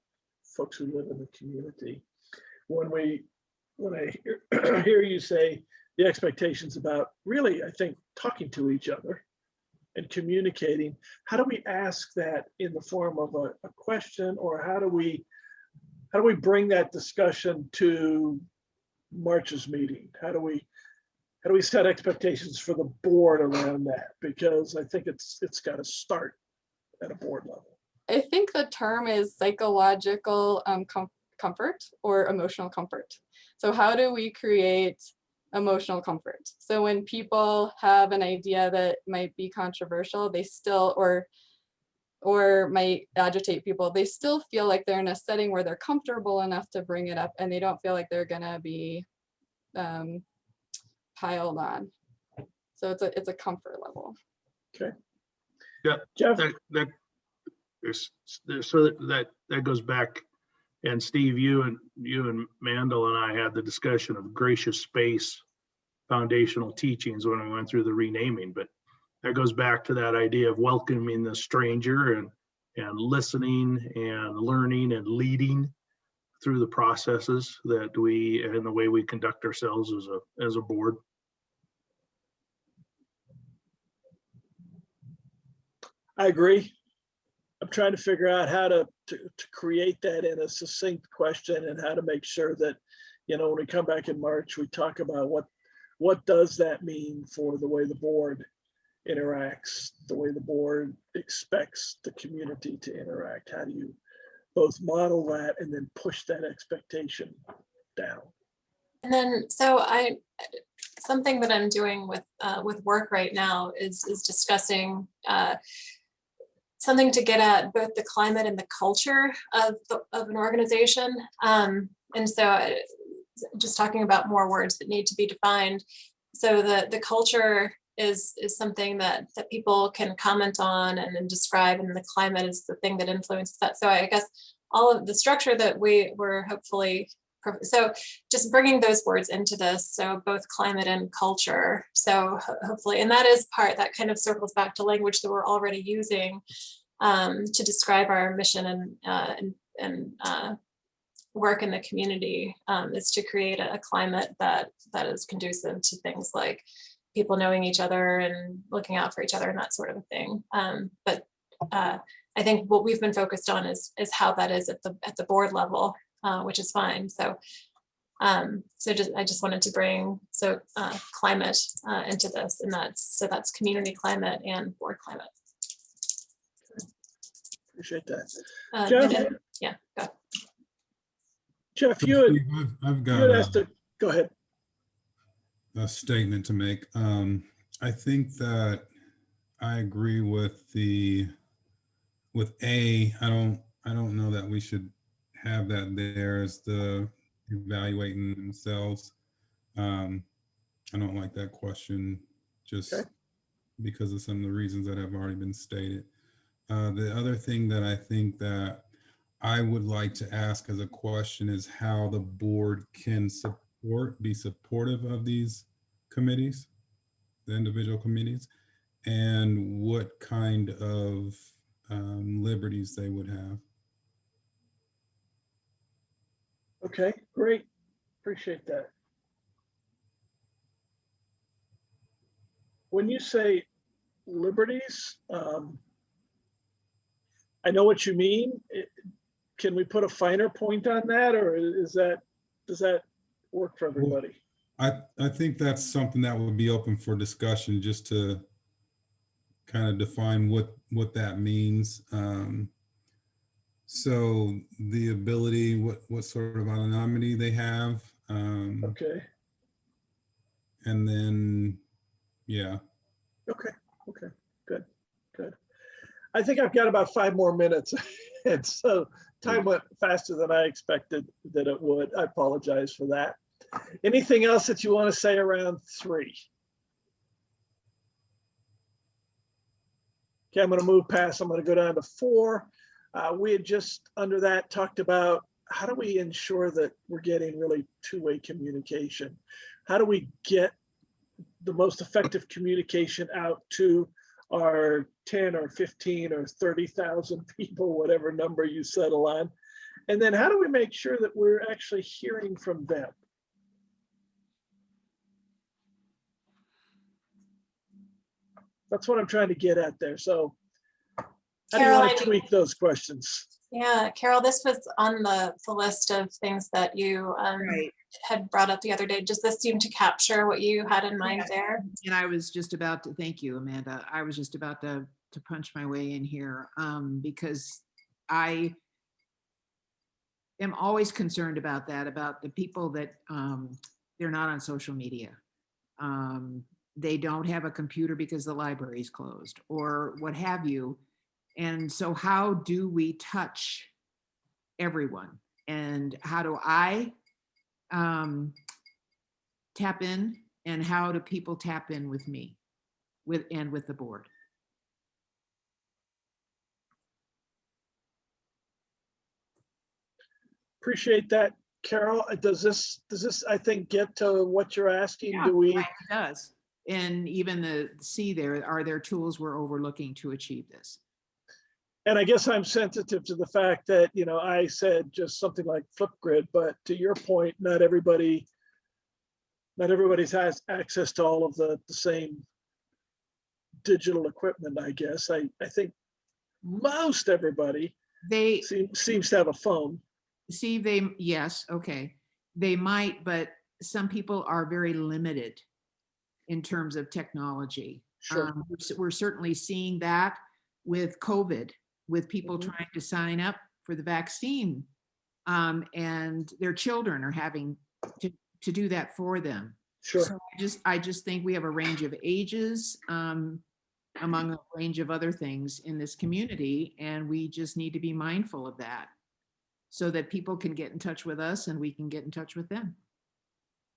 folks who live in the community, when I hear you say the expectations about really, I think, talking to each other and communicating, how do we ask that in the form of a question, or how do we bring that discussion to March's meeting? How do we set expectations for the board around that? Because I think it's got to start at a board level. I think the term is psychological comfort or emotional comfort. So how do we create emotional comfort? So when people have an idea that might be controversial, they still, or might agitate people, they still feel like they're in a setting where they're comfortable enough to bring it up, and they don't feel like they're gonna be piled on. So it's a comfort level. Okay. Yeah, Jeff. That goes back, and Steve, you and Mandel and I had the discussion of gracious space foundational teachings when we went through the renaming, but that goes back to that idea of welcoming the stranger and listening and learning and leading through the processes that we and the way we conduct ourselves as a board. I agree. I'm trying to figure out how to create that in a succinct question, and how to make sure that, when we come back in March, we talk about what does that mean for the way the board interacts, the way the board expects the community to interact. How do you both model that and then push that expectation down? And then, something that I'm doing with work right now is discussing something to get at both the climate and the culture of an organization. And so just talking about more words that need to be defined. So the culture is something that people can comment on and then describe, and the climate is the thing that influences that. So I guess all of the structure that we were hopefully, so just bringing those words into this, so both climate and culture. So hopefully, and that is that kind of circles back to language that we're already using to describe our mission and work in the community, is to create a climate that is conducive to things like people knowing each other and looking out for each other and that sort of a thing. But I think what we've been focused on is how that is at the board level, which is fine. So I just wanted to bring climate into this, and that's community climate and board climate. Appreciate that. Jeff? Yeah, go. Jeff, So you had, Steve, I've you got had asked to, go ahead. a statement to make. I think that I agree with I don't know that we should have that there as the evaluating themselves. I don't like that question just Okay. because of some of the reasons that have already been stated. The other thing that I think that I would like to ask as a question is how the board can be supportive of these committees, the individual committees, and what kind of liberties they would have. Okay, great. Appreciate that. When you say liberties, I know what you mean. Can we put a finer point on that, or does that work for everybody? I think that's something that would be open for discussion, just to kind of define what that means. So the ability, what sort of autonomy they have. Okay. And then, yeah. Okay. Okay. Good. Good. I think I've got about 5 more minutes. And so time went faster than I expected that it would. I apologize for that. Anything else that you want to say around 3? Okay, I'm going to move past. I'm going to go down to 4. We had just under that talked about how do we ensure that we're getting really two-way communication? How do we get the most effective communication out to our 10 or 15 or 30,000 people, whatever number you settle on? And then how do we make sure that we're actually hearing from them? That's what I'm trying to get at there. So how do you want to tweak those questions? Yeah, Carol, this was on the list of things that you had brought up the other day. Does this seem to capture what you had in mind there? And I was just about to, thank you, Amanda. I was just about to punch my way in here because I am always concerned about that, about the people that they're not on social media. They don't have a computer because the library is closed or what have you. And so how do we touch everyone? And how do I tap in, and how do people tap in with me with the board? Appreciate that, Carol. Does this I think get to what you're asking? Yeah, do we? It does. And even the C there, are there tools we're overlooking to achieve this? And I guess I'm sensitive to the fact that, you know, I said just something like Flipgrid, but to your point, not everybody has access to all of the same digital equipment, I guess. I think most everybody seems to have a phone. See, yes, okay. They might, but some people are very limited in terms of technology. Sure. We're certainly seeing that with COVID, with people trying to sign up for the vaccine, and their children are having to do that for them. Sure. So I just think we have a range of ages, among a range of other things in this community, and we just need to be mindful of that so that people can get in touch with us and we can get in touch with them.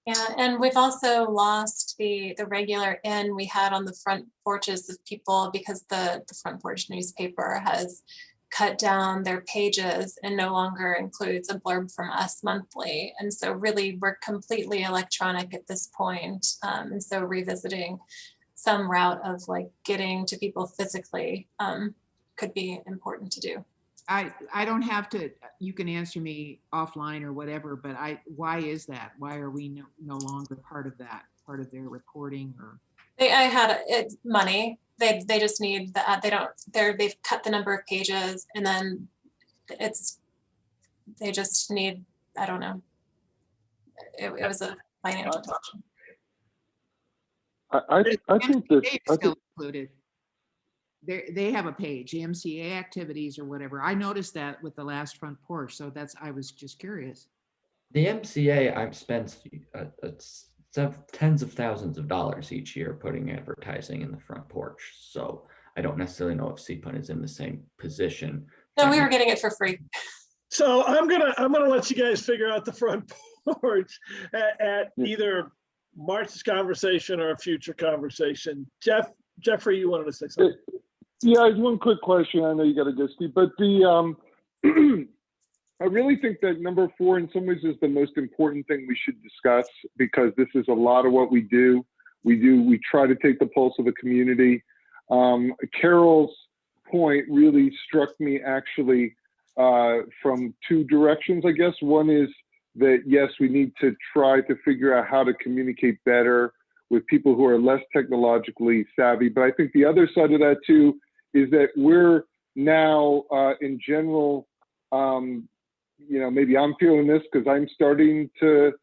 Yeah, and we've also lost the regular inn we had on the front porches of people because the front porch newspaper has cut down their pages and no longer includes a blurb from us monthly. And so really we're completely electronic at this point. And so revisiting some route of like getting to people physically could be important to do. I don't have to, you can answer me offline or whatever, but why is that? Why are we no longer part of that, part of their reporting? Or I had money. They just need that. They've cut the number of pages, and then they just need, I don't know. It was a financial decision. I think that still included. They have a page, MCA activities or whatever. I noticed that with the last front porch, so I was just curious. The MCA, I've spent tens of thousands of dollars each year putting advertising in the front porch. So I don't necessarily know if CPUN is in the same position. No, we were getting it for free. So I'm gonna let you guys figure out the front porch at either March's conversation or a future conversation. Jeffrey, you wanted to say something? Yeah, one quick question. I know you got to go, Steve, but the I really think that number 4 in some ways is the most important thing we should discuss, because this is a lot of what we do. We try to take the pulse of the community. Carol's point really struck me actually from 2 directions, I guess. One is that, yes, we need to try to figure out how to communicate better with people who are less technologically savvy. But I think the other side of that too is that we're now in general, maybe I'm feeling this because I'm starting to,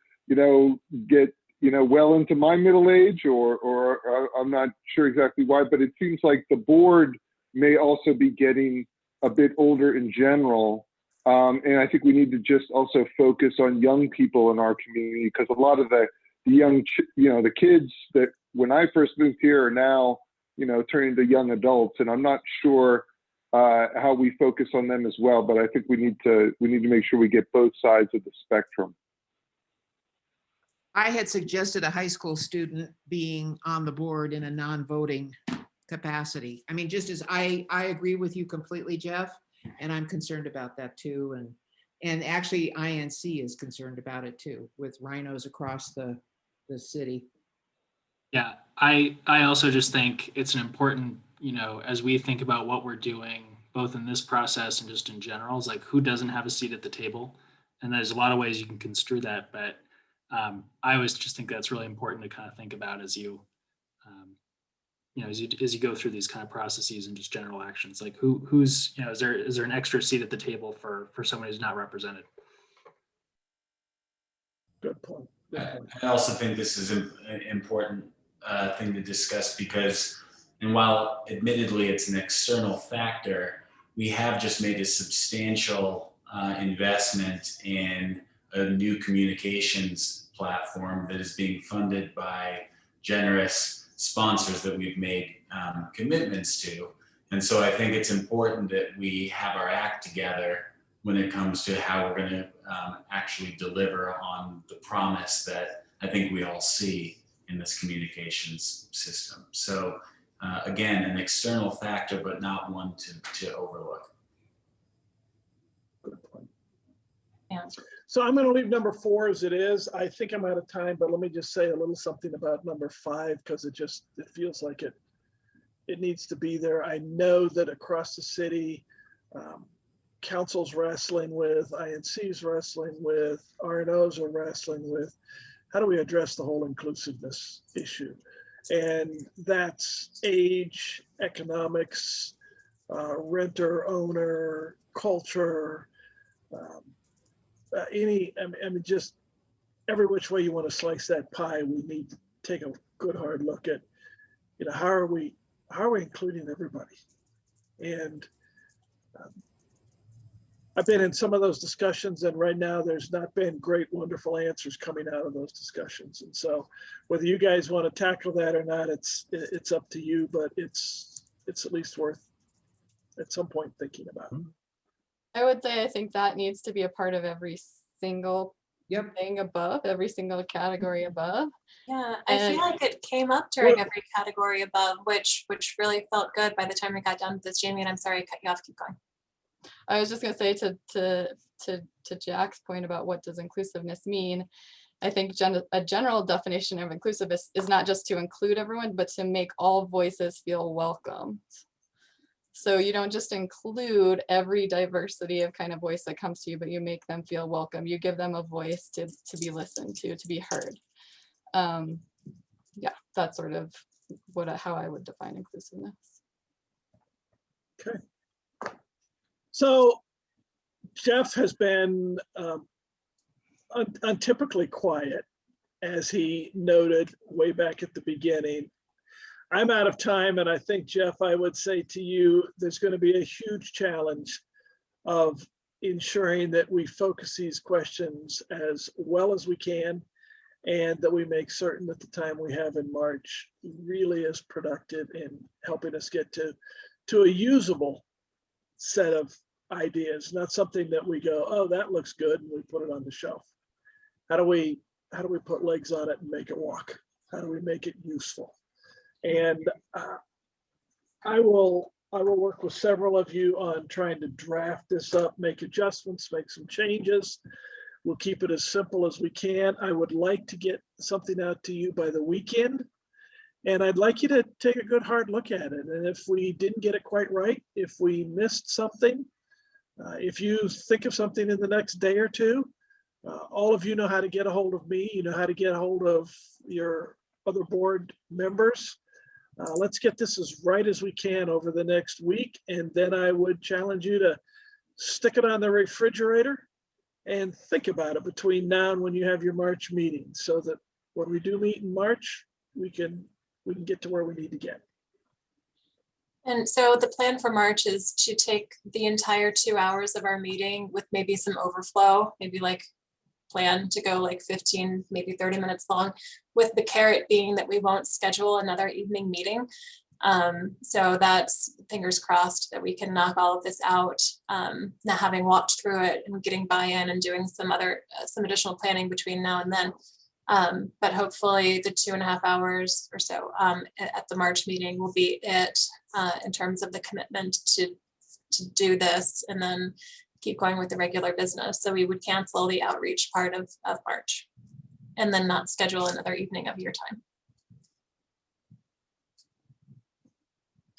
get, well into my middle age, or I'm not sure exactly why, but it seems like the board may also be getting a bit older in general. And I think we need to just also focus on young people in our community, because a lot of the young, the kids that when I first moved here are now, turning to young adults, and I'm not sure how we focus on them as well. But I think we need to make sure we get both sides of the spectrum. I had suggested a high school student being on the board in a non-voting capacity. I mean, just as I agree with you completely, Jeff, and I'm concerned about that too. And actually INC is concerned about it too, with rhinos across the city. Yeah, I also just think it's an important, as we think about what we're doing, both in this process and just in general, is like, who doesn't have a seat at the table? And there's a lot of ways you can construe that, but I always just think that's really important to kind of think about as you, as you go through these kind of processes and just general actions, like who's, is there an extra seat at the table for someone who's not represented? Good point. I also think this is an important thing to discuss, because, and while admittedly it's an external factor, we have just made a substantial investment in a new communications platform that is being funded by generous sponsors that we've made commitments to. And so I think it's important that we have our act together when it comes to how we're going to actually deliver on the promise that I think we all see in this communications system. So again, an external factor, but not one to overlook. Good point. Yeah. So I'm going to leave number 4 as it is. I think I'm out of time, but let me just say a little something about number 5, because it feels like it needs to be there. I know that across the city, council's wrestling with, INC's wrestling with, RNOs are wrestling with, how do we address the whole inclusiveness issue? And that's age, economics, renter, owner, culture, just every which way you want to slice that pie, we need to take a good hard look at, how are we including everybody? And I've been in some of those discussions, and right now there's not been great, wonderful answers coming out of those discussions. And so whether you guys want to tackle that or not, it's up to you, but it's at least worth at some point thinking about. I would say I think that needs to be a part of every single thing above, every single category above. Yeah, I feel like it came up during every category above, which really felt good by the time we got done with this. Jamie, and I'm sorry I cut you off, keep going. I was just going to say to Jack's point about what does inclusiveness mean, I think a general definition of inclusiveness is not just to include everyone, but to make all voices feel welcome. So you don't just include every diversity of kind of voice that comes to you, but you make them feel welcome. You give them a voice to be listened to be heard. Yeah, that's sort of how I would define inclusiveness. Okay. So Jeff has been untypically quiet, as he noted way back at the beginning. I'm out of time, and I think, Jeff, I would say to you, there's going to be a huge challenge of ensuring that we focus these questions as well as we can, and that we make certain that the time we have in March really is productive in helping us get to a usable set of ideas, not something that we go, oh, that looks good, and we put it on the shelf. How do we put legs on it and make it walk? How do we make it useful? And I will work with several of you on trying to draft this up, make adjustments, make some changes. We'll keep it as simple as we can. I would like to get something out to you by the weekend. And I'd like you to take a good hard look at it. And if we didn't get it quite right, if we missed something, if you think of something in the next day or two, all of you know how to get a hold of me. You know how to get a hold of your other board members. Let's get this as right as we can over the next week. And then I would challenge you to stick it on the refrigerator and think about it between now and when you have your March meeting, so that when we do meet in March, we can get to where we need to get. And so the plan for March is to take the entire 2 hours of our meeting with maybe some overflow, maybe like plan to go like 15, maybe 30 minutes long, with the carrot being that we won't schedule another evening meeting. So that's fingers crossed that we can knock all of this out, now having walked through it and getting buy-in and doing some additional planning between now and then. But hopefully the 2.5 hours or so at the March meeting will be it in terms of the commitment to do this, and then keep going with the regular business. So we would cancel the outreach part of March and then not schedule another evening of your time.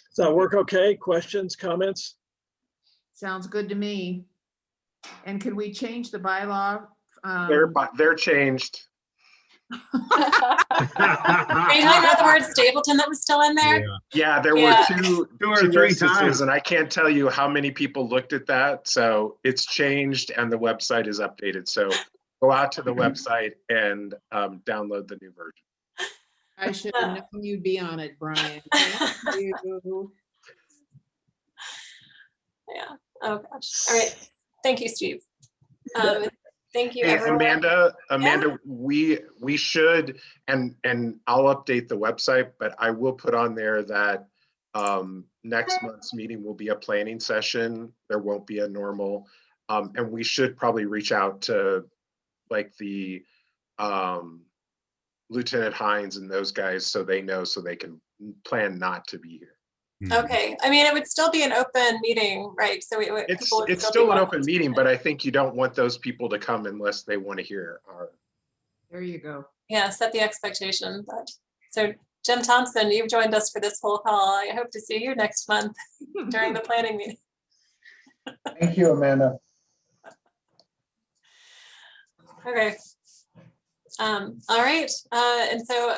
Does that work okay? Questions, comments? Sounds good to me. And could we change the bylaw? They're changed. Are you talking about the word Stapleton that was still in there? Yeah, there were two or three instances, times. and I can't tell you how many people looked at that. So it's changed and the website is updated. So go out to the website and download the new version. I should have known you'd be on it, Brian. Thank you. Yeah. Oh gosh. All right. Thank you, Steve. Thank you, Hey, everyone. Amanda, we should, and I'll update the website, but I will put on there that next month's meeting will be a planning session. There won't be a normal, and we should probably reach out to like the Lieutenant Hines and those guys so they know, so they can plan not to be here. Okay. I mean, it would still be an open meeting, right? So It's still an open meeting, but I think you don't want those people to come unless they want to hear our. There you go. Yeah, set the expectation. But so Jim Thompson, you've joined us for this whole call. I hope to see you next month during the planning meeting. Thank you, Amanda. Okay. All right. And so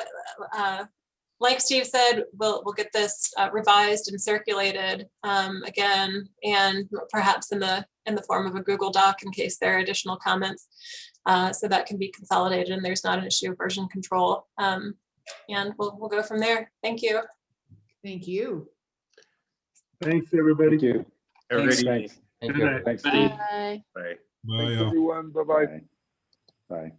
like Steve said, we'll get this revised and circulated again, and perhaps in the form of a Google Doc in case there are additional comments, so that can be consolidated and there's not an issue of version control. And we'll go from there. Thank you. Thank you. Thanks, everybody. Thank you. Everybody. Thanks. Good night. Thanks. Bye. Bye. Bye, Everyone, bye-bye. Bye.